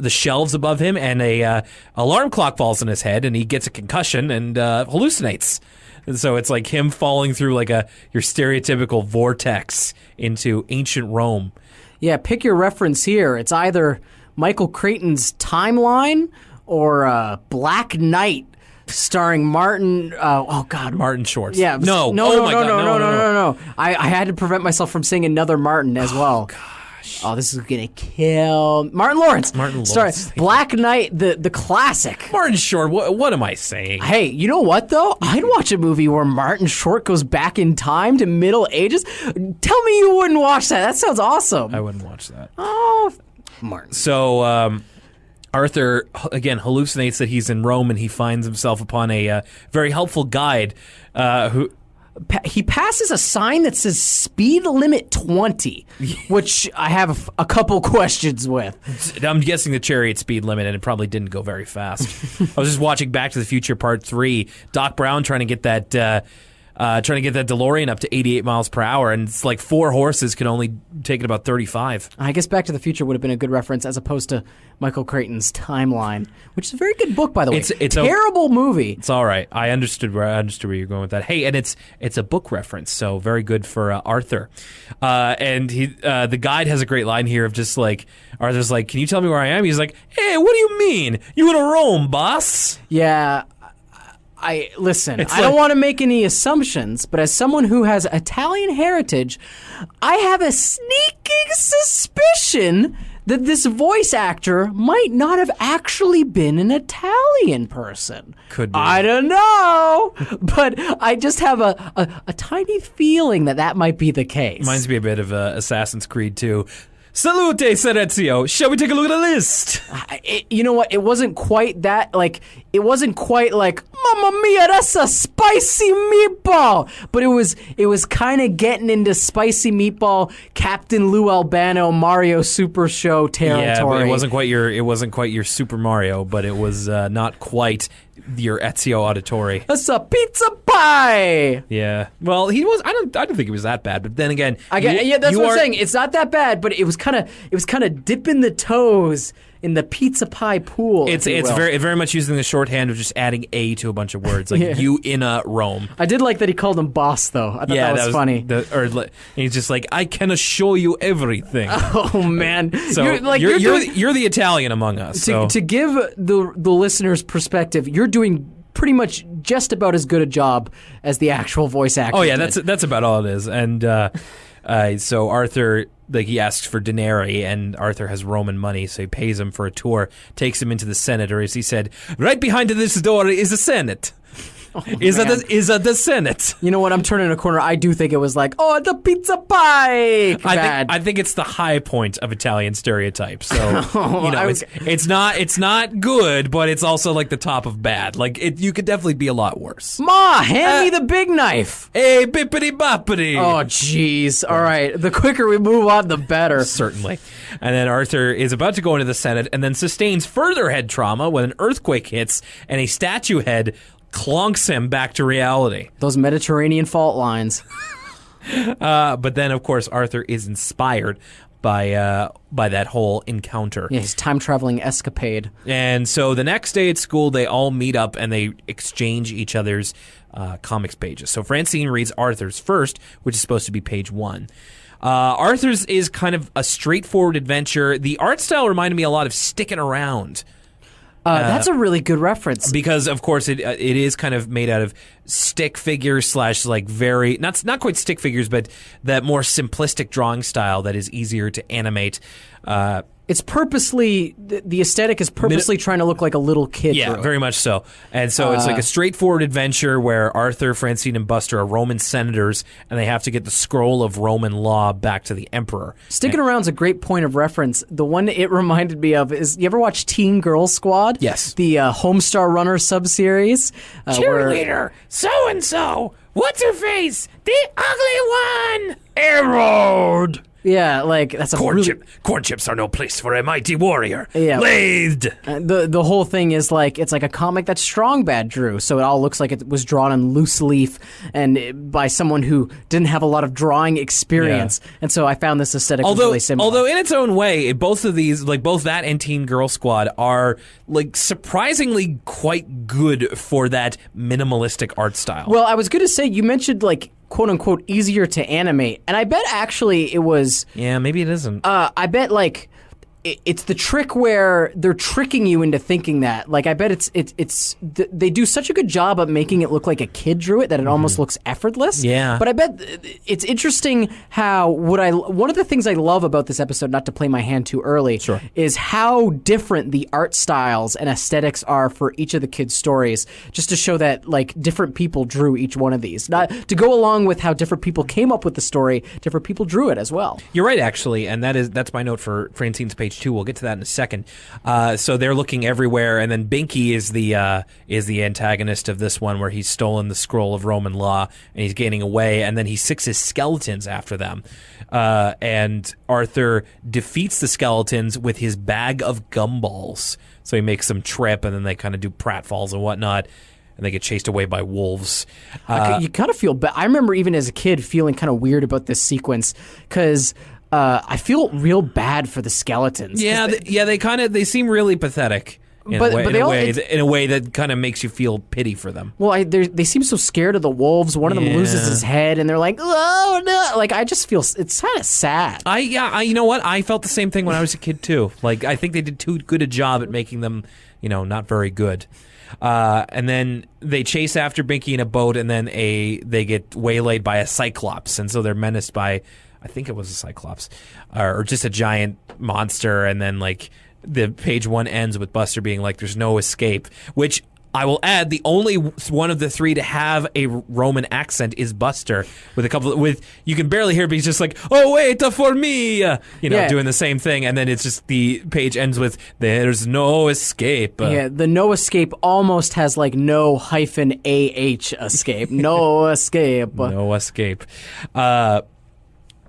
shelves above him, and a alarm clock falls on his head and he gets a concussion and hallucinates. And so it's like him falling through like your stereotypical vortex into ancient Rome. Yeah, pick your reference here. It's either Michael Crichton's Timeline or Black Knight, starring Martin. Martin Short. Yeah. No. No. I had to prevent myself from saying another Martin as well. Gosh. Oh, this is gonna kill Martin Lawrence. Sorry, Black Knight, the classic. Martin Short. What am I saying? Hey, you know what though? I'd watch a movie where Martin Short goes back in time to Middle Ages. Tell me you wouldn't watch that. That sounds awesome. I wouldn't watch that. Oh, Martin. So Arthur, again, hallucinates that he's in Rome, and he finds himself upon a very helpful guide who... He passes a sign that says speed limit 20, which I have a couple questions with. I'm guessing the chariot speed limit, and it probably didn't go very fast. I was just watching Back to the Future Part 3, Doc Brown trying to get that DeLorean up to 88 miles per hour, and it's like 4 horses can only take it about 35. I guess Back to the Future would have been a good reference as opposed to Michael Crichton's Timeline, which is a very good book, by the way. It's a terrible movie. It's all right. I understood where you're going with that. Hey, and it's a book reference, so very good for Arthur. And the guide has a great line here of just like, Arthur's like, "Can you tell me where I am?" He's like, "Hey, what do you mean? You in Rome, boss?" Yeah. I don't want to make any assumptions, but as someone who has Italian heritage, I have a sneaking suspicion that this voice actor might not have actually been an Italian person. Could be. I don't know, but I just have a tiny feeling that might be the case. Reminds me a bit of Assassin's Creed 2. Salute, Serezio. Shall we take a look at the list? You know what? It wasn't quite that, like, Mamma mia, that's a spicy meatball. But it was kind of getting into spicy meatball, Captain Lou Albano, Mario Super Show territory. Yeah, but it wasn't quite your Super Mario, but it was not quite your Ezio Auditore. That's a pizza pie. Yeah. Well, he was. I don't think he was that bad. But then again, that's what I'm saying. It's not that bad, but it was kind of dipping the toes in the pizza pie pool. It's very much using the shorthand of just adding a to a bunch of words, like you in a Rome. I did like that he called him boss, though. I thought that was funny. He's just like, I can assure you everything. Oh man! So you're the Italian among us. To give the listeners perspective, you're doing pretty much just about as good a job as the actual voice actor. Oh yeah, did. that's about all it is. And so Arthur, like, he asks for denarii, and Arthur has Roman money, so he pays him for a tour, takes him into the Senate, or as he said, right behind this door is the Senate. Oh, is that the Senate? You know what? I'm turning a corner. I do think it was like, oh, the pizza pie. I think it's the high point of Italian stereotypes. So it's not good, but it's also like the top of bad. Like you could definitely be a lot worse. Ma, hand me the big knife. Hey, bippity boppity. Oh, jeez. All right. The quicker we move on, the better. Certainly. And then Arthur is about to go into the Senate, and then sustains further head trauma when an earthquake hits, and a statue head clunks him back to reality. Those Mediterranean fault lines. But then, of course, Arthur is inspired by that whole encounter. Yeah, his time-traveling escapade. And so the next day at school, they all meet up and they exchange each other's comics pages. So Francine reads Arthur's first, which is supposed to be page 1. Arthur's is kind of a straightforward adventure. The art style reminded me a lot of Stickin' Around. That's a really good reference. Because, of course, it is kind of made out of stick figures / like very, not quite stick figures, but that more simplistic drawing style that is easier to animate. It's purposely, the aesthetic is purposely trying to look like a little kid. Yeah, very much so. And so it's like a straightforward adventure where Arthur, Francine, and Buster are Roman senators, and they have to get the scroll of Roman law back to the emperor. Sticking Around's a great point of reference. The one it reminded me of is, you ever watch Teen Girl Squad? Yes. The Homestar Runner subseries. Cheerleader, so-and-so What's her face? The ugly one! Elwood! Yeah, like that's a Corn really... chips are no place for a mighty warrior. Yeah. Lathed! The whole thing is like it's like a comic that Strong Bad drew, so it all looks like it was drawn on loose leaf and by someone who didn't have a lot of drawing experience. And so I found this aesthetic was really similar. Although in its own way, both of these, like both that and Teen Girl Squad, are like surprisingly quite good for that minimalistic art style. Well, I was going to say you mentioned like quote unquote easier to animate, and I bet actually it was. Yeah, maybe it isn't. I bet like it's the trick where they're tricking you into thinking that. Like I bet they do such a good job of making it look like a kid drew it that it almost looks effortless. Yeah. But I bet it's interesting how one of the things I love about this episode, not to play my hand too early, Sure. is how different the art styles and aesthetics are for each of the kids' stories. Just to show that like different people drew each one of these, not to go along with how different people came up with the story. Different people drew it as well. You're right, actually, and that's my note for Francine's page 2. We'll get to that in a second. So they're looking everywhere, and then Binky is the antagonist of this one, where he's stolen the scroll of Roman law and he's getting away, and then he sicks his skeletons after them. And Arthur defeats the skeletons with his bag of gumballs. So he makes them trip, and then they kind of do pratfalls and whatnot, and they get chased away by wolves. You kind of feel bad. I remember even as a kid feeling kind of weird about this sequence because I feel real bad for the skeletons. Yeah, they seem really pathetic in a way that kind of makes you feel pity for them. Well, they seem so scared of the wolves. One of them loses his head, and they're like, "Oh no!" Like I just feel it's kind of sad. You know what? I felt the same thing when I was a kid too. Like I think they did too good a job at making them, not very good. And then they chase after Binky in a boat, and then they get waylaid by a cyclops, and so they're menaced by, I think it was a cyclops, or just a giant monster, and then like the page 1 ends with Buster being like, "There's no escape," which I will add, the only one of the three to have a Roman accent is Buster, with you can barely hear, but he's just like, "Oh wait for me," doing the same thing, and then it's just the page ends with, "There's no escape." Yeah, the no escape almost has like no hyphen AH escape. No escape. No escape.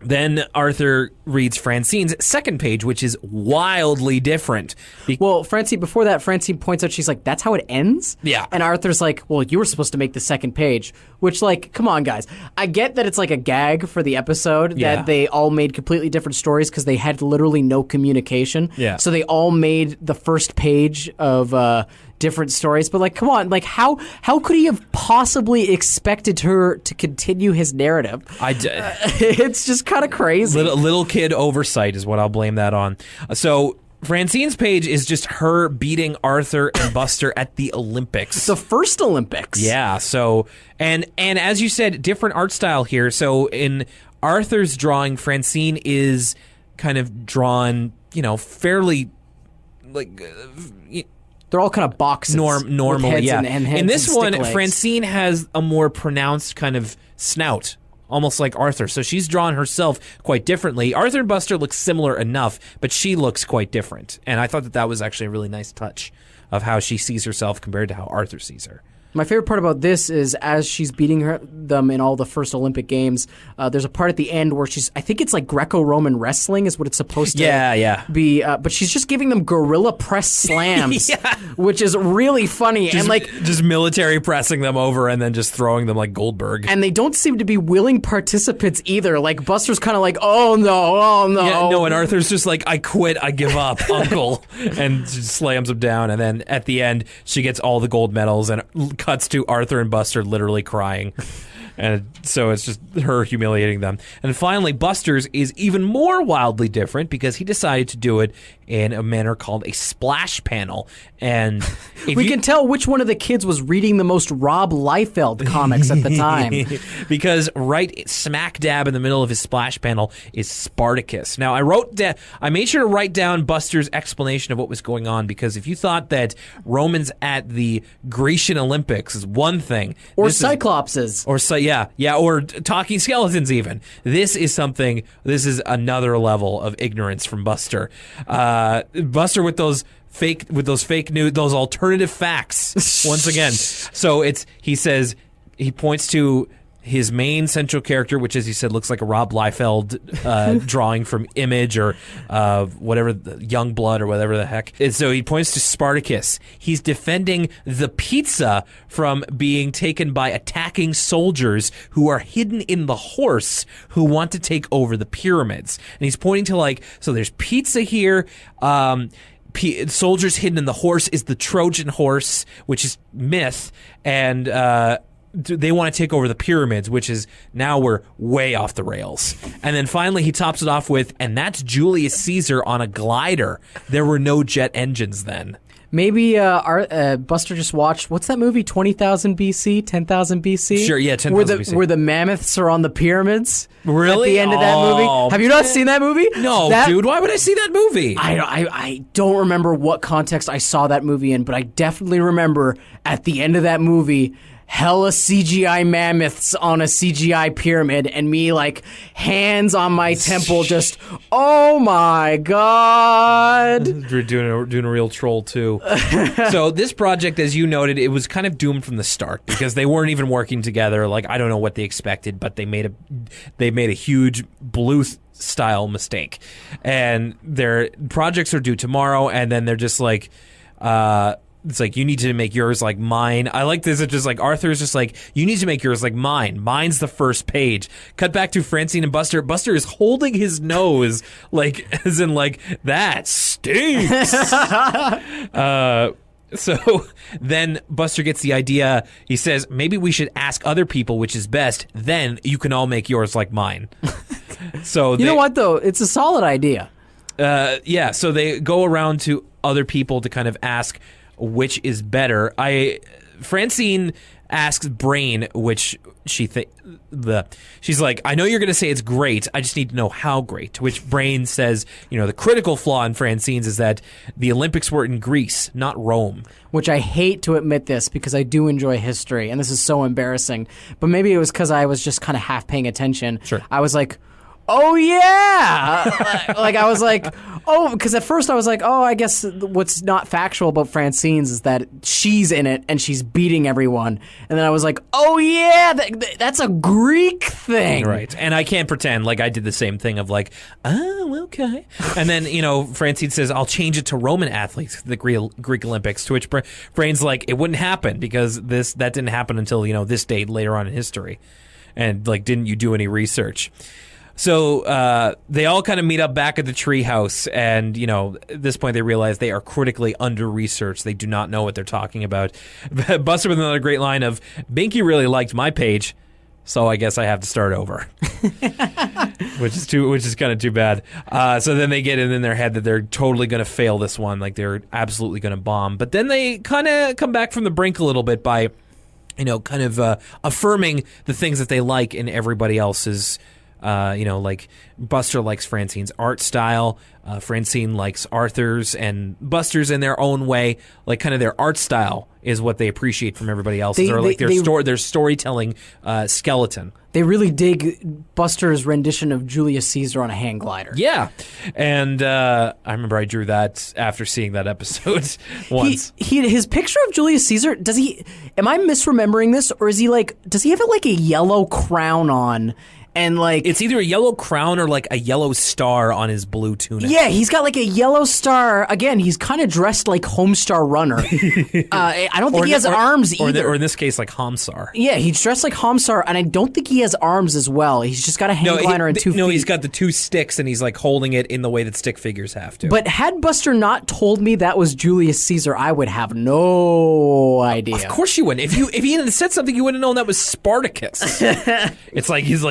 Then Arthur reads Francine's second page, which is wildly different. Well, before that, Francine points out, she's like, "That's how it ends?" Yeah. And Arthur's like, "Well, you were supposed to make the second page," which, like, come on, guys. I get that it's like a gag for the episode, that they all made completely different stories because they had literally no communication. Yeah. So they all made the first page of different stories, but like, come on, like how could he have possibly expected her to continue his narrative? It's just kind of crazy. Little kid oversight is what I'll blame that on. So Francine's page is just her beating Arthur and Buster at the Olympics. The first Olympics. Yeah. So and as you said, different art style here. So in Arthur's drawing, Francine is kind of drawn, fairly like. They're all kind of boxes. Normally, yeah. And in this one, legs. Francine has a more pronounced kind of snout, almost like Arthur. So she's drawn herself quite differently. Arthur and Buster look similar enough, but she looks quite different. And I thought that was actually a really nice touch of how she sees herself compared to how Arthur sees her. My favorite part about this is as she's beating them in all the first Olympic Games, there's a part at the end where I think it's like Greco-Roman wrestling is what it's supposed to be, but she's just giving them gorilla press slams, which is really funny. Just, and like just military pressing them over and then just throwing them like Goldberg. And they don't seem to be willing participants either. Like Buster's kind of like, "Oh no. Yeah, no, and Arthur's just like, "I quit, I give up, uncle," and just slams him down. And then at the end, she gets all the gold medals and cuts to Arthur and Buster literally crying. And so it's just her humiliating them. And finally, Buster's is even more wildly different because he decided to do it in a manner called a splash panel. And we can tell which one of the kids was reading the most Rob Liefeld comics at the time. Because right smack dab in the middle of his splash panel is Spartacus. Now, I made sure to write down Buster's explanation of what was going on, because if you thought that Romans at the Grecian Olympics is one thing, or Cyclopses, or talking skeletons even. This is another level of ignorance from Buster. Buster with those fake news, those alternative facts once again. So he points to his main central character, which, as you said, looks like a Rob Liefeld drawing from Image or whatever, Young Blood or whatever the heck. And so he points to Spartacus. He's defending the pizza from being taken by attacking soldiers who are hidden in the horse who want to take over the pyramids. And he's pointing to so there's pizza here. Soldiers hidden in the horse is the Trojan horse, which is myth, and they want to take over the pyramids, which is now we're way off the rails. And then finally he tops it off with, and that's Julius Caesar on a glider. There were no jet engines then. Maybe Buster just watched, what's that movie, 20,000 BC, 10,000 BC? Sure, yeah, 10,000 BC. Where the mammoths are on the pyramids? Really? At the end of that movie? Have you not seen that movie? No, dude, why would I see that movie? I don't remember what context I saw that movie in, but I definitely remember at the end of that movie, hella CGI mammoths on a CGI pyramid, and me hands on my temple, just oh my god! You're doing a real troll too. So this project, as you noted, it was kind of doomed from the start because they weren't even working together. I don't know what they expected, but they made a huge Bluth style mistake, and their projects are due tomorrow, and then they're just it's you need to make yours like mine. I like this. It's just Arthur's just you need to make yours like mine. Mine's the first page. Cut back to Francine and Buster. Buster is holding his nose as in that stinks. So then Buster gets the idea. He says, maybe we should ask other people which is best. Then you can all make yours like mine. So you know what, though? It's a solid idea. Yeah, so they go around to other people to kind of ask which is better. Francine asks Brain which she's like, I know you're going to say it's great. I just need to know how great. To which Brain says, the critical flaw in Francine's is that the Olympics were in Greece, not Rome. Which I hate to admit this because I do enjoy history, and this is so embarrassing. But maybe it was because I was just kind of half paying attention. Sure. I was like, oh yeah, I was like, oh, because at first I was like, oh, I guess what's not factual about Francine's is that she's in it and she's beating everyone, and then I was like, oh yeah, that's a Greek thing, right? And I can't pretend I did the same thing of oh, okay, and then Francine says, I'll change it to Roman athletes, the Greek Olympics, to which Brain's like, it wouldn't happen because that didn't happen until this date later on in history, and didn't you do any research? So they all kind of meet up back at the treehouse, and at this point they realize they are critically under-researched. They do not know what they're talking about. Buster with another great line of, Binky really liked my page, so I guess I have to start over, which is kind of too bad. So then they get it in their head that they're totally going to fail this one, they're absolutely going to bomb. But then they kind of come back from the brink a little bit by, kind of affirming the things that they like in everybody else's. Buster likes Francine's art style. Francine likes Arthur's, and Buster's in their own way. Kind of their art style is what they appreciate from everybody else's, their storytelling skeleton. They really dig Buster's rendition of Julius Caesar on a hang glider. Yeah, and I remember I drew that after seeing that episode once. His picture of Julius Caesar, am I misremembering this, or is he does he have a yellow crown on? And it's either a yellow crown or a yellow star on his blue tunic. Yeah, he's got a yellow star. Again, he's kind of dressed like Homestar Runner. I don't think he has arms either. Or in this case, like Homsar. Yeah, he's dressed like Homsar, and I don't think he has arms as well. He's just got a hang glider and 2 feet. No, he's got the 2 sticks, and he's holding it in the way that stick figures have to. But had Buster not told me that was Julius Caesar, I would have no idea. Of course you wouldn't. If he had said something, you wouldn't have known that was Spartacus. It's he's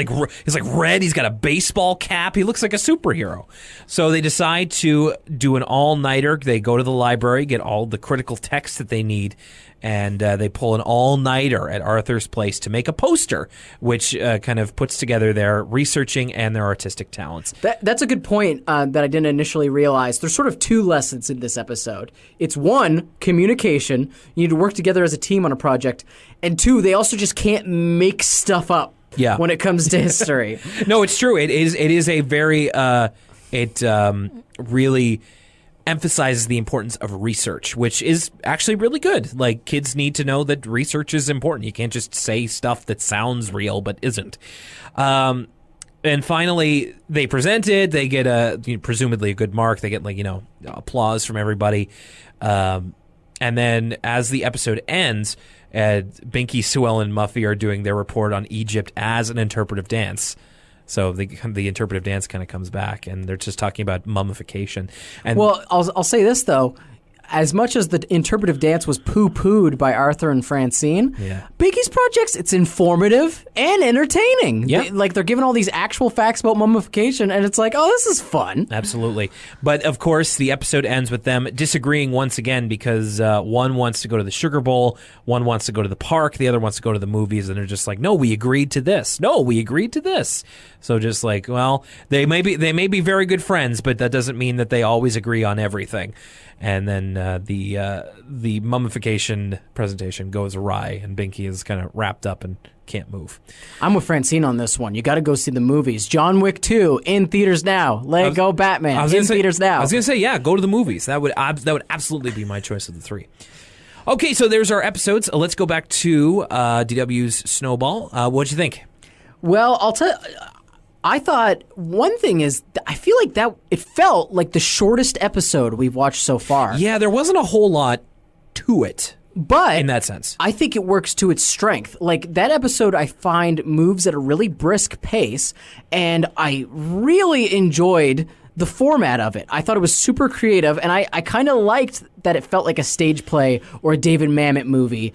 red. He's got a baseball cap. He looks like a superhero. So they decide to do an all-nighter. They go to the library, get all the critical texts that they need, and they pull an all-nighter at Arthur's place to make a poster, which kind of puts together their researching and their artistic talents. That's a good point that I didn't initially realize. There's sort of 2 lessons in this episode. It's 1, communication. You need to work together as a team on a project. And 2, they also just can't make stuff up. Yeah. When it comes to history. No, it's true. It is a very really emphasizes the importance of research, which is actually really good. Like, kids need to know that research is important. You can't just say stuff that sounds real but isn't. And finally, they present it. They get presumably a good mark. They get applause from everybody. And then as the episode ends, Binky, Sue and Muffy are doing their report on Egypt as an interpretive dance. So the interpretive dance kind of comes back, and they're just talking about mummification. And well, I'll say this though. As much as the interpretive dance was poo-pooed by Arthur and Francine, Binky's projects, it's informative and entertaining. Yeah. They're giving all these actual facts about mummification, and it's like, oh, this is fun. Absolutely. But, of course, the episode ends with them disagreeing once again because one wants to go to the Sugar Bowl, one wants to go to the park, the other wants to go to the movies, and they're just like, no, we agreed to this. No, we agreed to this. So just like, well, they may be very good friends, but that doesn't mean that they always agree on everything. And then the mummification presentation goes awry, and Binky is kind of wrapped up and can't move. I'm with Francine on this one. You got to go see the movies. John Wick 2 in theaters now. Go Batman in theaters now. I was going to say, yeah, go to the movies. That would absolutely be my choice of the three. Okay, so there's our episodes. Let's go back to DW's Snowball. What'd you think? Well, I'll tell you. I thought one thing is I feel like that it felt like the shortest episode we've watched so far. Yeah, there wasn't a whole lot to it. But in that sense, I think it works to its strength. Like that episode I find moves at a really brisk pace, and I really enjoyed the format of it. I thought it was super creative, and I kind of liked that it felt like a stage play or a David Mamet movie.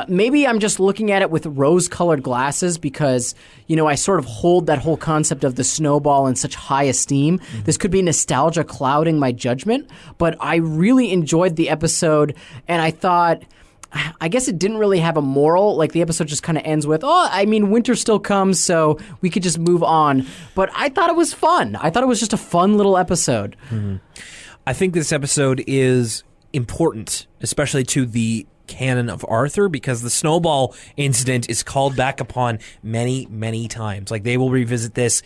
Maybe I'm just looking at it with rose-colored glasses because, I sort of hold that whole concept of the snowball in such high esteem. Mm-hmm. This could be nostalgia clouding my judgment, but I really enjoyed the episode, and I thought, I guess it didn't really have a moral. Like the episode just kind of ends with, winter still comes, so we could just move on. But I thought it was fun. I thought it was just a fun little episode. Mm-hmm. I think this episode is important, especially to the canon of Arthur, because the snowball incident is called back upon many, many times. Like they will revisit this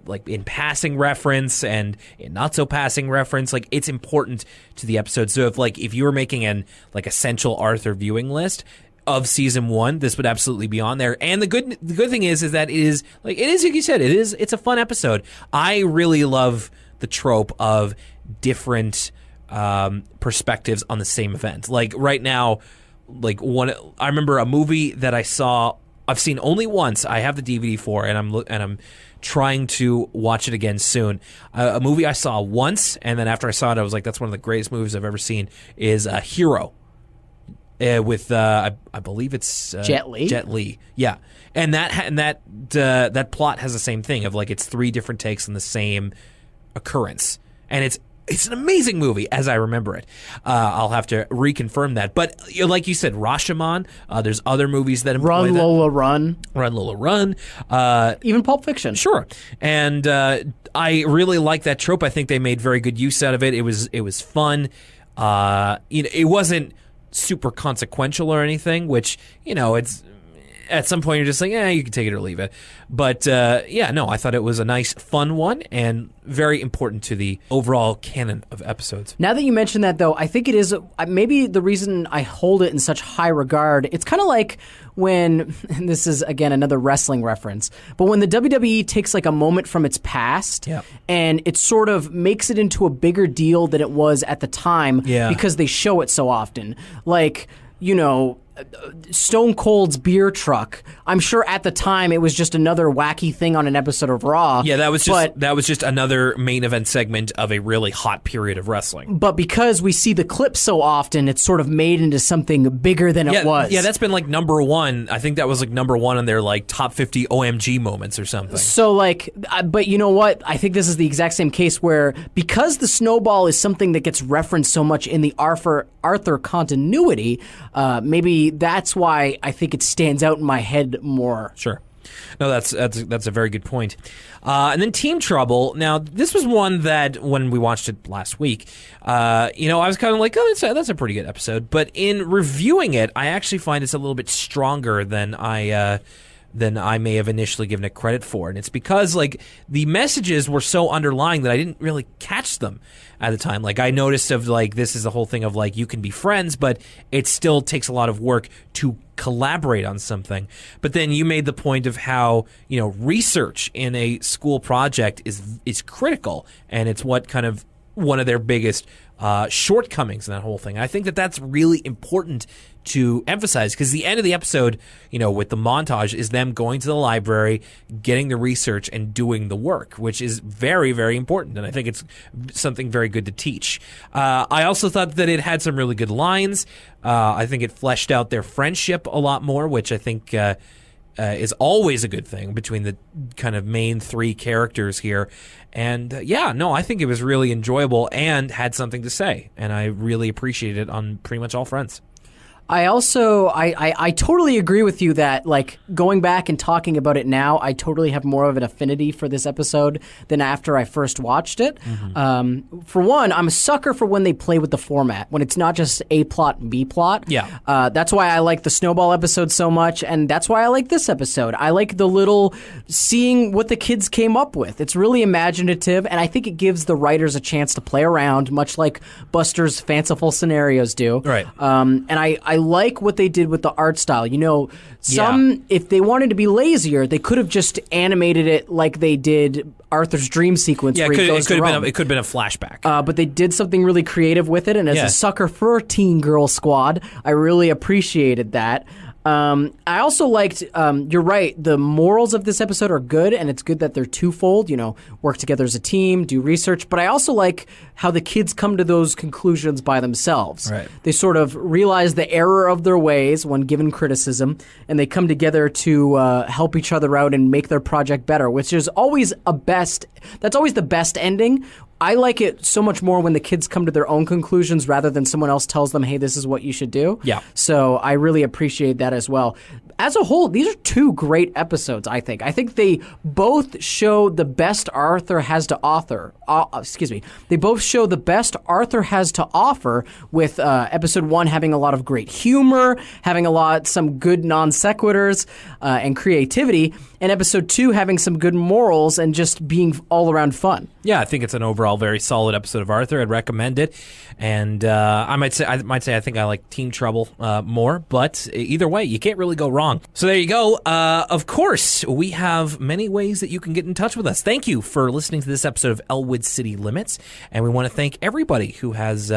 like in passing reference and in not so passing reference. Like it's important to the episode. So if you were making an essential Arthur viewing list of season 1, this would absolutely be on there. And the good thing is that it is like you said, it's a fun episode. I really love the trope of different perspectives on the same event. Like right now, I remember a movie that I've seen only once. I have the DVD for, and I'm trying to watch it again soon. A movie I saw once, and then after I saw it, I was like, that's one of the greatest movies I've ever seen. Is Hero with I believe it's Jet Li. Jet Li, yeah. And that plot has the same thing of it's 3 different takes on the same occurrence, and it's an amazing movie, as I remember it. I'll have to reconfirm that. But like you said, Rashomon, there's other movies that employ Run, that. Lola, Run. Run, Lola, Run. Even Pulp Fiction. Sure. And I really like that trope. I think they made very good use out of it. It was fun. It wasn't super consequential or anything, which, it's... At some point, you're just like, you can take it or leave it. But, I thought it was a nice, fun one and very important to the overall canon of episodes. Now that you mention that, though, I think it is maybe the reason I hold it in such high regard. It's kind of like when, and this is, again, another wrestling reference, but when the WWE takes a moment from its past and it sort of makes it into a bigger deal than it was at the time because they show it so often. Stone Cold's beer truck. I'm sure at the time it was just another wacky thing on an episode of Raw. Yeah, that was just another main event segment of a really hot period of wrestling. But because we see the clips so often, it's sort of made into something bigger than it was. Yeah, that's been number 1. I think that was number 1 on their top 50 OMG moments or something. So but you know what? I think this is the exact same case where because the snowball is something that gets referenced so much in the Arthur continuity, maybe that's why I think it stands out in my head more. Sure. No, that's a very good point. And then Team Trouble. Now, this was one that when we watched it last week, I was kind of like, oh, that's a pretty good episode. But in reviewing it, I actually find it's a little bit stronger than I than I may have initially given it credit for. And it's because, like, the messages were so underlying that I didn't really catch them at the time. Like, I noticed of, like, this is the whole thing of, like, you can be friends, but it still takes a lot of work to collaborate on something. But then you made the point of how, you know, research in a school project is critical, and it's what kind of one of their biggest shortcomings in that whole thing. I think that that's really important to emphasize, because the end of the episode, you know, with the montage, is them going to the library, getting the research, and doing the work, which is very, very important. And I think it's something very good to teach. I also thought that it had some really good lines. I think it fleshed out their friendship a lot more, which I think is always a good thing between the kind of main three characters here. And I think it was really enjoyable and had something to say. And I really appreciated it on pretty much all fronts. I also, I totally agree with you that, like, going back and talking about it now, I totally have more of an affinity for this episode than after I first watched it. Mm-hmm. For one, I'm a sucker for when they play with the format, when it's not just A plot and B plot. Yeah. That's why I like the Snowball episode so much, and that's why I like this episode. I like the little seeing what the kids came up with. It's really imaginative, and I think it gives the writers a chance to play around, much like Buster's fanciful scenarios do. Right. And I like what they did with the art style. You know, if they wanted to be lazier, they could have just animated it like they did Arthur's dream sequence. Yeah, where it could have been a flashback. But they did something really creative with it, and as a sucker for Teen Girl Squad, I really appreciated that. I also liked, you're right, the morals of this episode are good, and it's good that they're twofold, you know, work together as a team, do research, but I also like how the kids come to those conclusions by themselves. Right. They sort of realize the error of their ways when given criticism, and they come together to help each other out and make their project better, which is always that's always the best ending. I like it so much more when the kids come to their own conclusions rather than someone else tells them, hey, this is what you should do. Yeah. So I really appreciate that as well. As a whole, these are two great episodes, I think. I think they both show the best Arthur has to offer. They both show the best Arthur has to offer, with episode 1 having a lot of great humor, having some good non sequiturs and creativity, and episode 2 having some good morals and just being all around fun. Yeah, I think it's an overall very solid episode of Arthur. I'd recommend it, and I might say I think I like Team Trouble more, but either way, you can't really go wrong. So there you go. Of course, we have many ways that you can get in touch with us. Thank you for listening to this episode of Elwood City Limits, and we want to thank everybody who has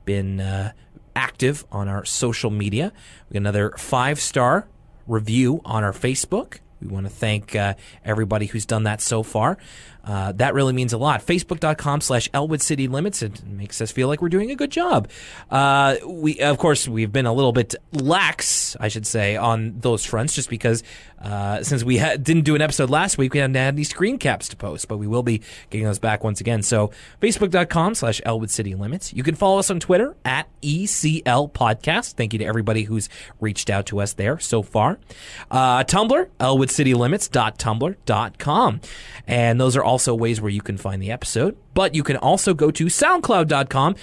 been active on our social media. We got another 5-star review on our Facebook. We want to thank everybody who's done that so far. That really means a lot. Facebook.com/ Elwood City Limits. It makes us feel like we're doing a good job. We've been a little bit lax, I should say, on those fronts, just because since we didn't do an episode last week, we hadn't had any screen caps to post, but we will be getting those back once again. So Facebook.com/ Elwood City Limits. You can follow us on Twitter at ECL Podcast. Thank you to everybody who's reached out to us there so far. Tumblr, elwoodcitylimits.tumblr.com. And those are also ways where you can find the episode. But you can also go to soundcloud.com/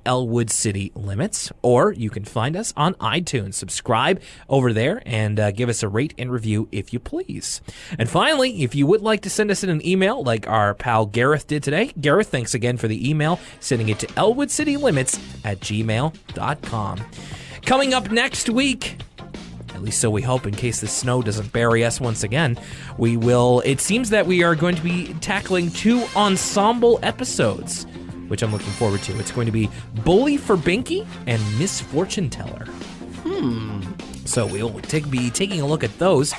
Elwood City Limits, or you can find us on iTunes. Subscribe over there and give us a rate and review if you please. And finally, if you would like to send us in an email like our pal Gareth did today, Gareth, thanks again for the email, sending it to elwoodcitylimits@gmail.com. Coming up next week, at least so we hope, in case the snow doesn't bury us once again, it seems that we are going to be tackling 2 ensemble episodes, which I'm looking forward to. It's going to be Bully for Binky and Misfortune Teller. So we'll be taking a look at those.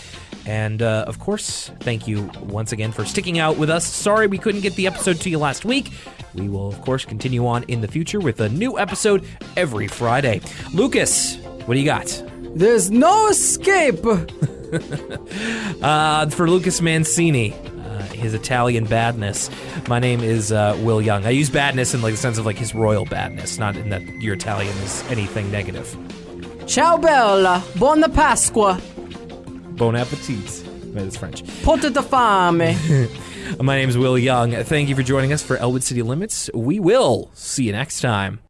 And, of course, thank you once again for sticking out with us. Sorry we couldn't get the episode to you last week. We will, of course, continue on in the future with a new episode every Friday. Lucas, what do you got? There's no escape. For Lucas Mancini, his Italian badness, my name is Will Young. I use badness in like the sense of like his royal badness, not in that your Italian is anything negative. Ciao bella, buona Pasqua. Bon appetit. That is French. Potete fame. My name is Will Young. Thank you for joining us for Elwood City Limits. We will see you next time.